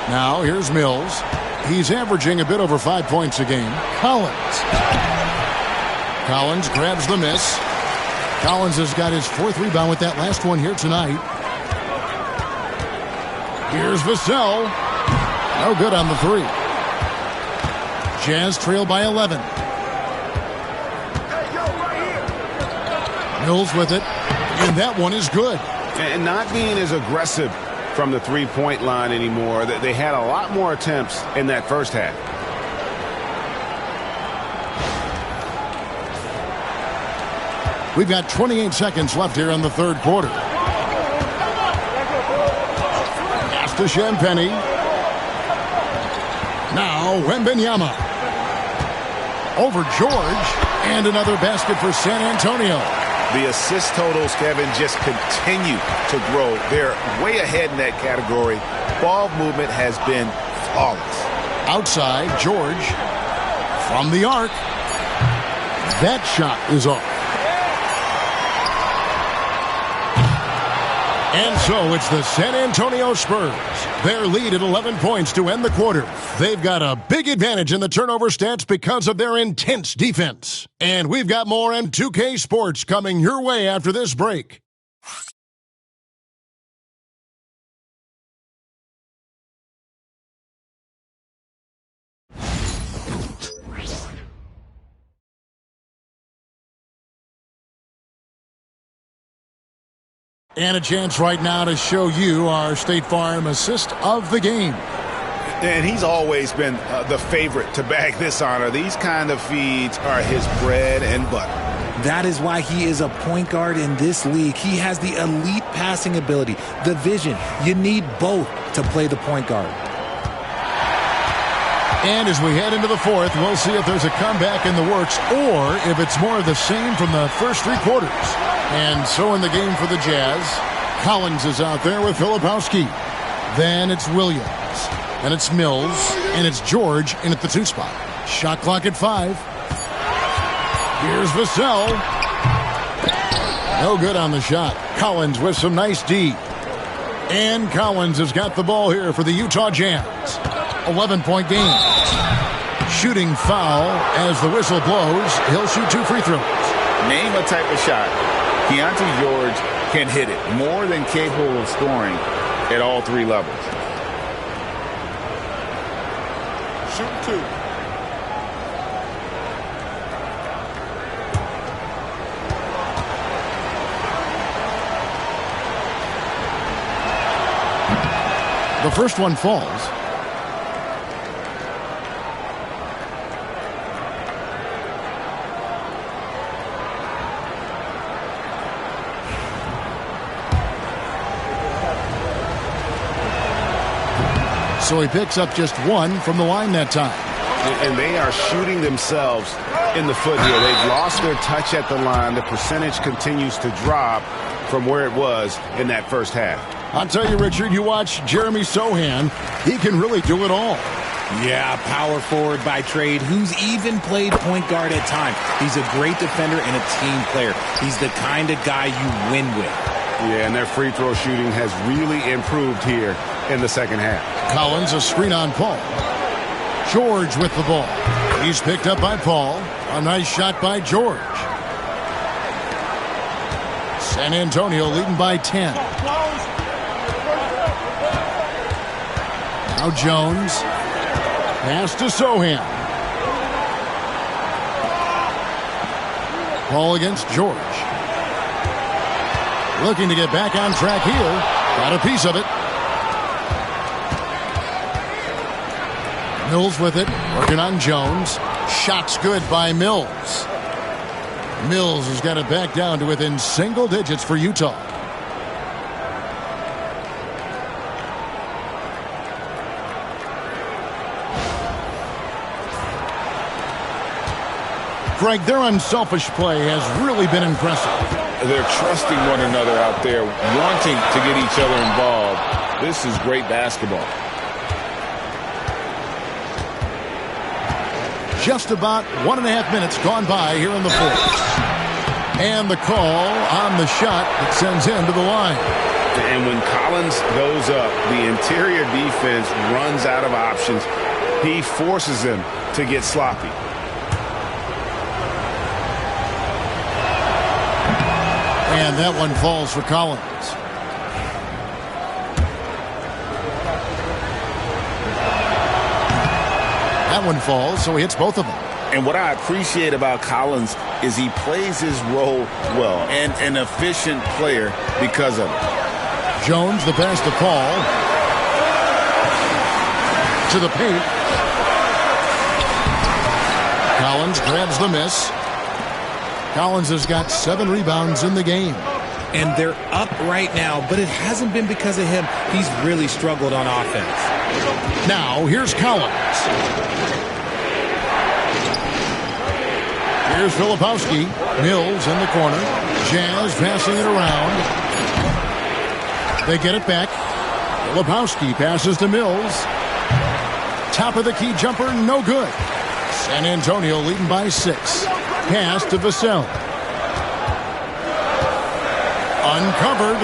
Now here's Mills. He's averaging a bit over 5 points a game. Collins grabs the miss. Collins has got his 4th rebound with that last one here tonight. Here's Vassell. No good on the 3. Jazz trail by 11. Mills with it. And that one is good. And not being as aggressive from the three-point line anymore. They had a lot more attempts in that first half. We've got 28 seconds left here in the third quarter. Pass to Champagnie. Now Wembanyama. Over George. And another basket for San Antonio. The assist totals, Kevin, just continue to grow. They're way ahead in that category. Ball movement has been flawless. Outside, George. From the arc. That shot is off. And so it's the San Antonio Spurs. Their lead at 11 points to end the quarter. They've got a big advantage in the turnover stats because of their intense defense. And we've got more M2K Sports coming your way after this break. And a chance right now to show you our State Farm assist of the game. And he's always been the favorite to bag this honor. These kind of feeds are his bread and butter. That is why he is a point guard in this league. He has the elite passing ability, the vision. You need both to play the point guard. And as we head into the fourth, we'll see if there's a comeback in the works or if it's more of the same from the first 3 quarters. And so in the game for the Jazz, Collins is out there with Filipowski. Then it's Williams. And it's Mills. And it's George in at the 2 spot. Shot clock at 5. Here's Vassell. No good on the shot. Collins with some nice D. And Collins has got the ball here for the Utah Jazz. 11-point game. Shooting foul as the whistle blows. He'll shoot 2 free throws. Name a type of shot Keontae George can hit it. More than capable of scoring at all 3 levels. Shoot 2. The first one falls. So he picks up just 1 from the line that time. And they are shooting themselves in the foot here. They've lost their touch at the line. The percentage continues to drop from where it was in that first half. I'll tell you, Richard, you watch Jeremy Sohan. He can really do it all. Yeah, power forward by trade, who's even played point guard at times. He's a great defender and a team player. He's the kind of guy you win with. Yeah, and their free throw shooting has really improved here in the second half. Collins, a screen on Paul. George with the ball. He's picked up by Paul. A nice shot by George. San Antonio leading by 10. Now Jones. Pass to Sohan. Ball against George. Looking to get back on track here. Got a piece of it. Mills with it. Working on Jones. Shot's good by Mills. Mills has got it back down to within single digits for Utah. Greg, their unselfish play has really been impressive. They're trusting one another out there, wanting to get each other involved. This is great basketball. Just about 1.5 minutes gone by here in the fourth. And the call on the shot that sends him to the line. And when Collins goes up, the interior defense runs out of options. He forces them to get sloppy. And that one falls for Collins. That one falls, so he hits both of them. And what I appreciate about Collins is he plays his role well, and an efficient player because of it. Jones, the pass to Paul. To the paint. Collins grabs the miss. Collins has got 7 rebounds in the game. And they're up right now, but it hasn't been because of him. He's really struggled on offense. Now, here's Collins. Here's Filipowski. Mills in the corner. Jazz passing it around. They get it back. Filipowski passes to Mills. Top of the key jumper, no good. San Antonio leading by 6. Pass to Vassell. Uncovered.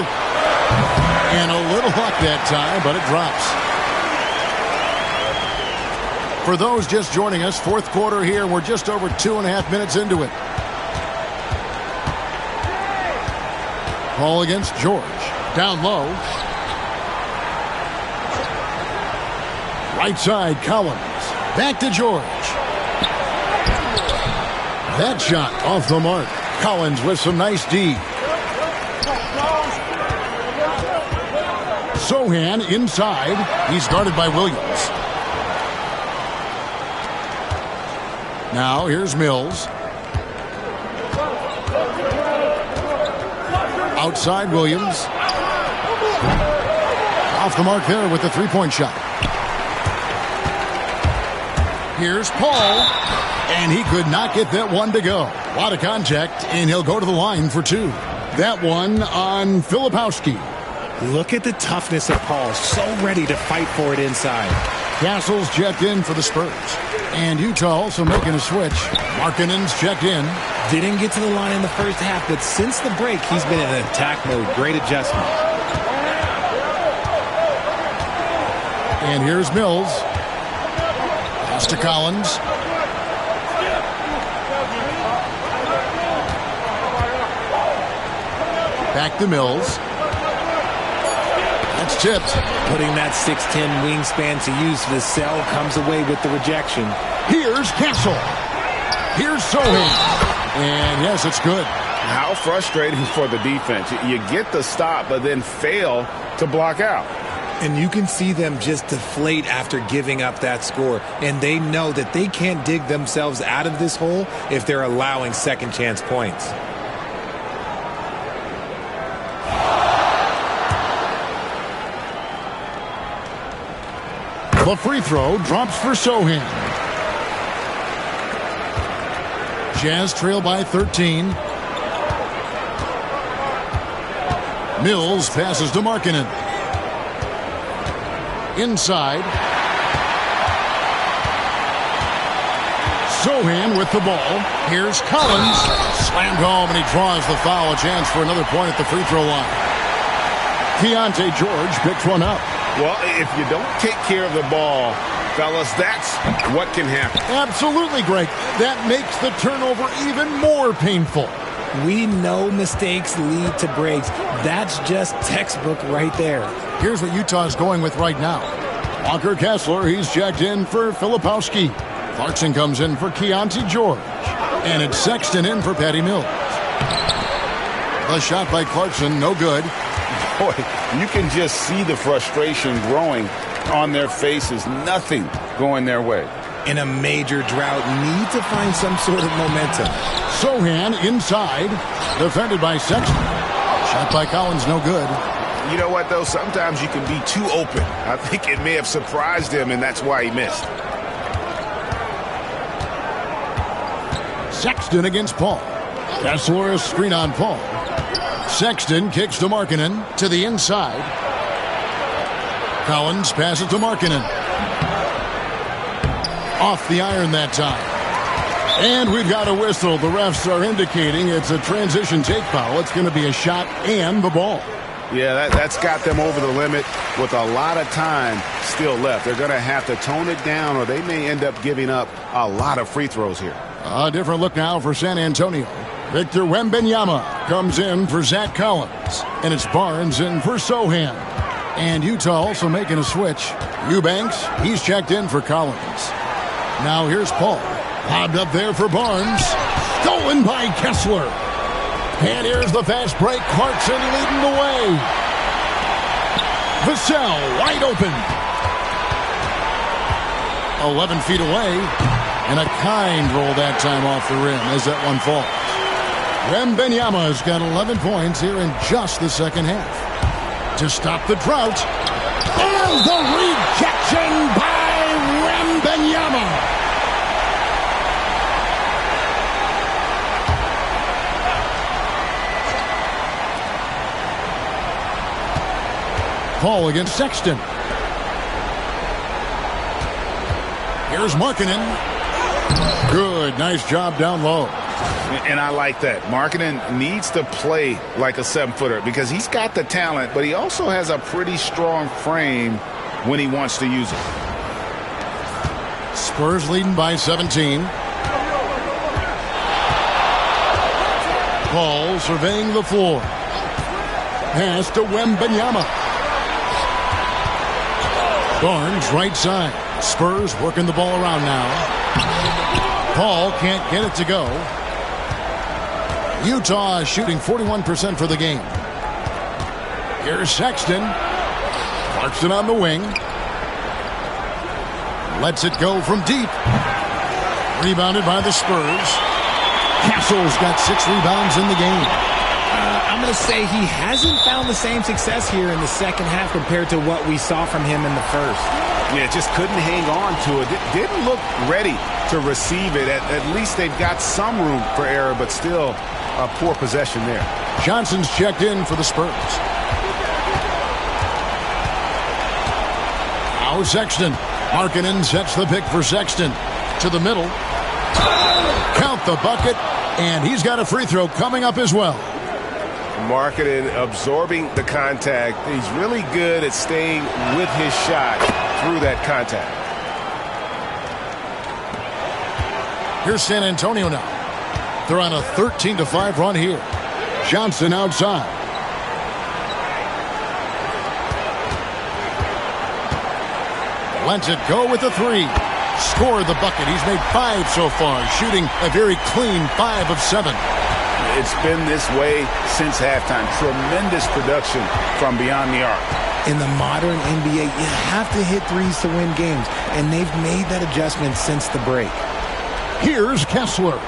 And a little luck that time, but it drops. For those just joining us, fourth quarter here. We're just over 2.5 minutes into it. Ball against George. Down low. Right side, Collins. Back to George. That shot off the mark. Collins with some nice D. Sohan inside. He's guarded by Williams. Now here's Mills. Outside Williams. Off the mark there with the three-point shot. Here's Paul. And he could not get that one to go. A lot of contact, and he'll go to the line for 2. That one on Filipowski. Look at the toughness of Paul. So ready to fight for it inside. Castle's checked in for the Spurs. And Utah also making a switch. Markkanen's checked in. Didn't get to the line in the first half, but since the break, he's been in attack mode. Great adjustment. And here's Mills. Pass to Collins. Back to Mills. That's tipped. Putting that 6'10 wingspan to use, Vassell comes away with the rejection. Here's Castle. Here's Sohan. And yes, it's good. How frustrating for the defense. You get the stop, but then fail to block out. And you can see them just deflate after giving up that score. And they know that they can't dig themselves out of this hole if they're allowing second chance points. The free throw drops for Sohan. Jazz trail by 13. Mills passes to Markkanen. Inside. Sohan with the ball. Here's Collins. Slammed home, and he draws the foul. A chance for another point at the free throw line. Keontae George picks one up. Well, if you don't take care of the ball, fellas, that's what can happen. Absolutely, Greg. That makes the turnover even more painful. We know mistakes lead to breaks. That's just textbook right there. Here's what Utah's going with right now. Walker Kessler, he's checked in for Filipowski. Clarkson comes in for Keontae George. And it's Sexton in for Patty Mills. The shot by Clarkson, no good. Boy, you can just see the frustration growing on their faces. Nothing going their way. In a major drought, need to find some sort of momentum. Sohan inside, defended by Sexton. Shot by Collins, no good. You know what, though? Sometimes you can be too open. I think it may have surprised him, and that's why he missed. Sexton against Paul. Kessler a screen on Paul. Sexton kicks to Markkanen to the inside. Collins passes to Markkanen. Off the iron that time. And we've got a whistle. The refs are indicating it's a transition take foul. It's going to be a shot and the ball. Yeah, that's got them over the limit with a lot of time still left. They're going to have to tone it down, or they may end up giving up a lot of free throws here. A different look now for San Antonio. Victor Wembanyama comes in for Zach Collins. And it's Barnes in for Sohan. And Utah also making a switch. Eubanks, he's checked in for Collins. Now here's Paul. Lobbed up there for Barnes. Stolen by Kessler. And here's the fast break. Clarkson leading the way. Vassell wide open. 11 feet away. And a kind roll that time off the rim as that one falls. Wembanyama's got 11 points here in just the second half. To stop the drought. And the rejection by Wembanyama. Paul against Sexton. Here's Markkanen. Good, nice job down low. And I like that. Markkanen needs to play like a 7-footer because he's got the talent, but he also has a pretty strong frame when he wants to use it. Spurs leading by 17. Paul surveying the floor. Pass to Wembanyama. Barnes right side. Spurs working the ball around now. Paul can't get it to go. Utah is shooting 41% for the game. Here's Sexton. Clarkson on the wing. Lets it go from deep. Rebounded by the Spurs. Castle's got 6 rebounds in the game. I'm going to say he hasn't found the same success here in the second half compared to what we saw from him in the first. Yeah, just couldn't hang on to it. Didn't look ready to receive it. At least they've got some room for error, but still a poor possession there. Johnson's checked in for the Spurs. Now Sexton. Markkanen sets the pick for Sexton. To the middle. Count the bucket. And he's got a free throw coming up as well. Markkanen absorbing the contact. He's really good at staying with his shot through that contact. Here's San Antonio now. They're on a 13-5 run here. Johnson outside. Lets it go with the 3. Scored the bucket. He's made 5 so far, shooting a very clean 5 of 7. It's been this way since halftime. Tremendous production from beyond the arc. In the modern NBA, you have to hit threes to win games, and they've made that adjustment since the break. Here's Kessler.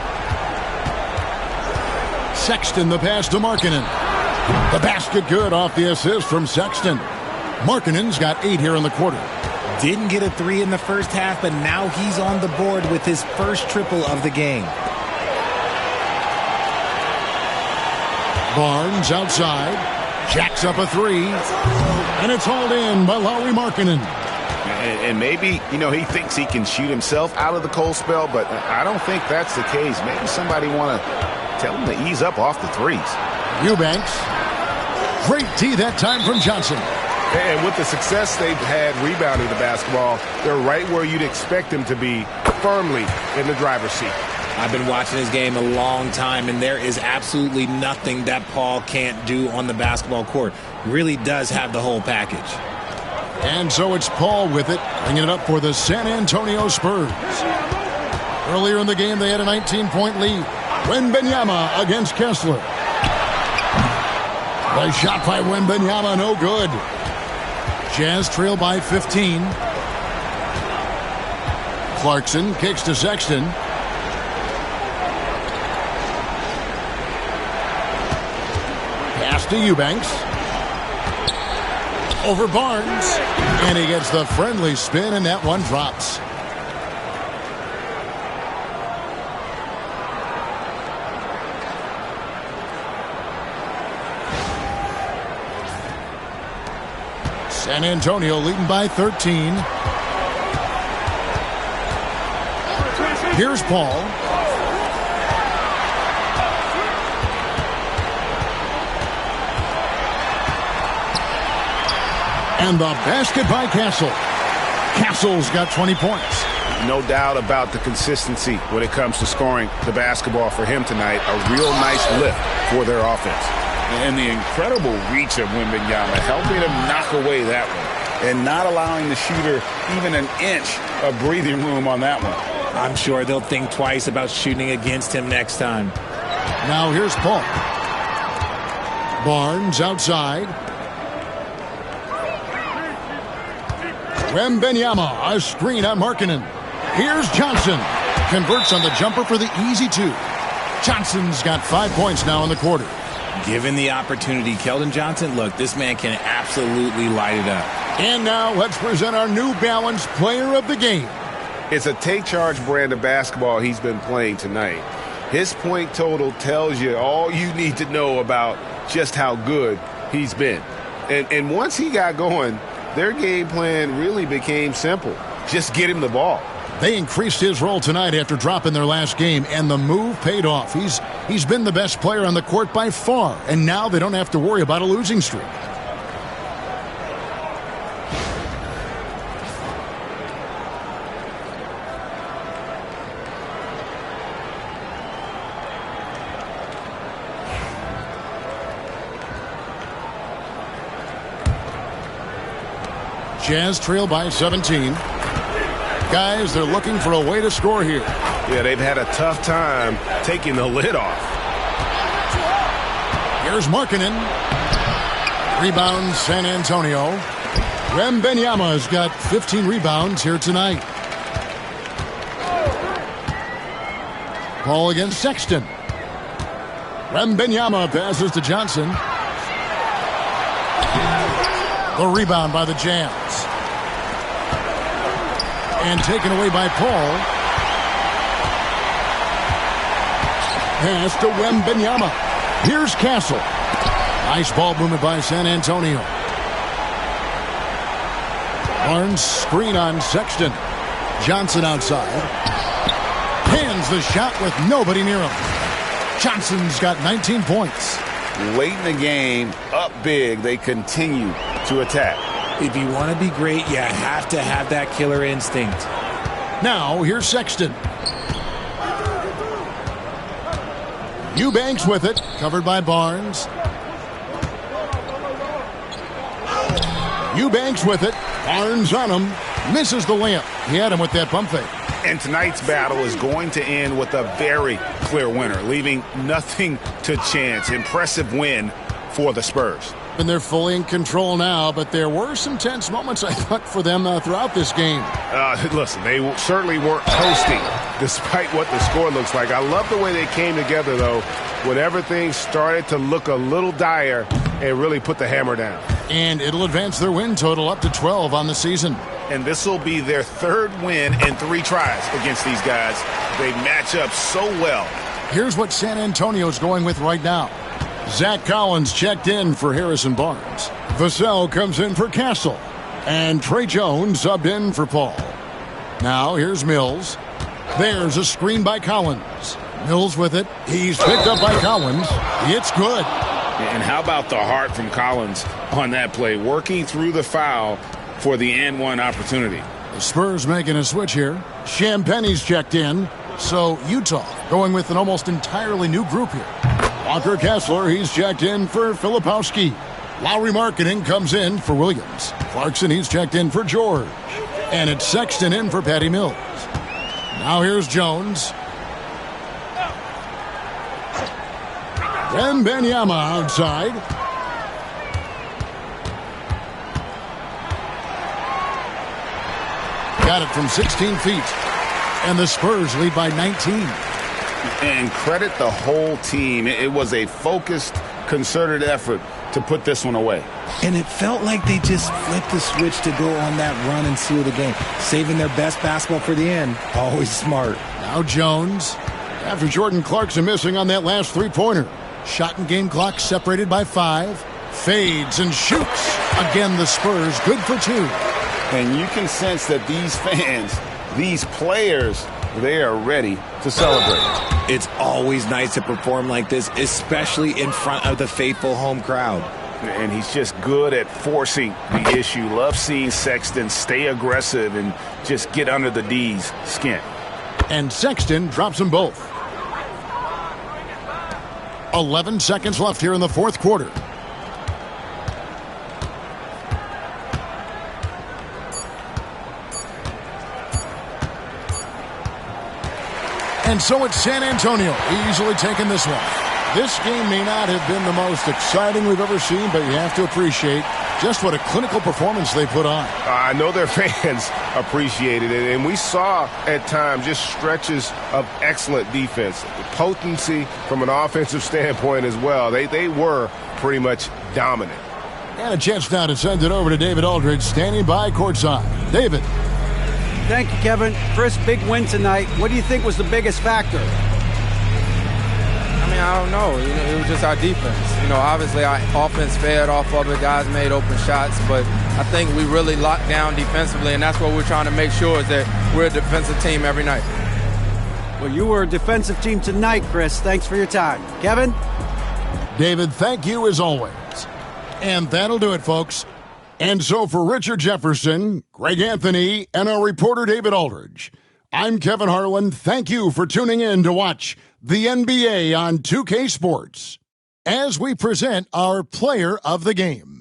Sexton the pass to Markkanen. The basket good off the assist from Sexton. Markkanen's got 8 here in the quarter. Didn't get a 3 in the first half, but now he's on the board with his first triple of the game. Barnes outside. Jacks up a 3. And it's hauled in by Lauri Markkanen. And maybe, he thinks he can shoot himself out of the cold spell, but I don't think that's the case. Maybe somebody want to tell him to ease up off the threes. Eubanks. Great D that time from Johnson. And with the success they've had rebounding the basketball, they're right where you'd expect them to be, firmly in the driver's seat. I've been watching this game a long time, and there is absolutely nothing that Paul can't do on the basketball court. Really does have the whole package. And so it's Paul with it, bringing it up for the San Antonio Spurs. Earlier in the game, they had a 19-point lead. Wembanyama against Kessler. The shot by Wembanyama, no good. Jazz trail by 15. Clarkson kicks to Sexton. Pass to Eubanks. Over Barnes. And he gets the friendly spin, and that one drops. San Antonio leading by 13. Here's Paul. And the basket by Castle. Castle's got 20 points. No doubt about the consistency when it comes to scoring the basketball for him tonight. A real nice lift for their offense. And the incredible reach of Wembanyama, helping him knock away that one and not allowing the shooter even an inch of breathing room on that one. I'm sure they'll think twice about shooting against him next time. Now here's Paul. Barnes outside. Wembanyama, a screen on Markkanen. Here's Johnson. Converts on the jumper for the easy two. Johnson's got 5 points now in the quarter. Given the opportunity, Keldon Johnson, look, this man can absolutely light it up. And now let's present our New Balance Player of the Game. It's a take-charge brand of basketball he's been playing tonight. His point total tells you all you need to know about just how good he's been. And once he got going, their game plan really became simple. Just get him the ball. They increased his role tonight after dropping their last game, and the move paid off. He's been the best player on the court by far, and now they don't have to worry about a losing streak. Jazz trail by 17. Guys, they're looking for a way to score here. Yeah, they've had a tough time taking the lid off. Here's Markkanen. Rebound, San Antonio. Wembanyama's got 15 rebounds here tonight. Paul against Sexton. Wembanyama passes to Johnson. The rebound by the Jazz. And taken away by Paul. Pass to Wembanyama. Here's Castle. Nice ball movement by San Antonio. Barnes screen on Sexton. Johnson outside. Hands the shot with nobody near him. Johnson's got 19 points. Late in the game, up big, they continue to attack. If you want to be great, you have to have that killer instinct. Now, here's Sexton. Eubanks with it, covered by Barnes. Eubanks with it. Barnes on him. Misses the layup. He had him with that pump fake. And tonight's battle is going to end with a very clear winner, leaving nothing to chance. Impressive win for the Spurs. And they're fully in control now, but there were some tense moments, I thought, for them throughout this game. Listen, they certainly weren't coasting, despite what the score looks like. I love the way they came together, though, when everything started to look a little dire and really put the hammer down. And it'll advance their win total up to 12 on the season. And this will be their third win in 3 tries against these guys. They match up so well. Here's what San Antonio's going with right now. Zach Collins checked in for Harrison Barnes. Vassell comes in for Castle. And Trey Jones subbed in for Paul. Now here's Mills. There's a screen by Collins. Mills with it. He's picked up by Collins. It's good. And how about the heart from Collins on that play, working through the foul for the and one opportunity. The Spurs making a switch here. Champagne's checked in. So Utah going with an almost entirely new group here. Walker Kessler, he's checked in for Filipowski. Lauri Markkanen comes in for Williams. Clarkson, he's checked in for George. And it's Sexton in for Patty Mills. Now here's Jones. And Benyama outside. Got it from 16 feet. And the Spurs lead by 19. And credit the whole team. It was a focused, concerted effort to put this one away. And it felt like they just flipped the switch to go on that run and seal the game. Saving their best basketball for the end. Always smart. Now Jones. After Jordan Clarkson missing on that last three-pointer. Shot and game clock separated by 5. Fades and shoots. Again, the Spurs good for 2. And you can sense that these fans, these players, they are ready to celebrate. It's always nice to perform like this, especially in front of the faithful home crowd. And he's just good at forcing the issue. Love seeing Sexton stay aggressive and just get under the D's skin. And Sexton drops them both. 11 seconds left here in the fourth quarter. And so it's San Antonio easily taking this one. This game may not have been the most exciting we've ever seen, but you have to appreciate just what a clinical performance they put on. I know their fans appreciated it, and we saw at times just stretches of excellent defense. Potency from an offensive standpoint as well. They were pretty much dominant. And a chance now to send it over to David Aldridge, standing by courtside. David. Thank you, Kevin. Chris, big win tonight. What do you think was the biggest factor? I don't know. It was just our defense. Obviously our offense fed off of it. Guys made open shots, but I think we really locked down defensively, and that's what we're trying to make sure is that we're a defensive team every night. Well, you were a defensive team tonight, Chris. Thanks for your time. Kevin? David, thank you as always. And that'll do it, folks. And so for Richard Jefferson, Greg Anthony, and our reporter David Aldridge, I'm Kevin Harlan. Thank you for tuning in to watch the NBA on 2K Sports as we present our player of the game.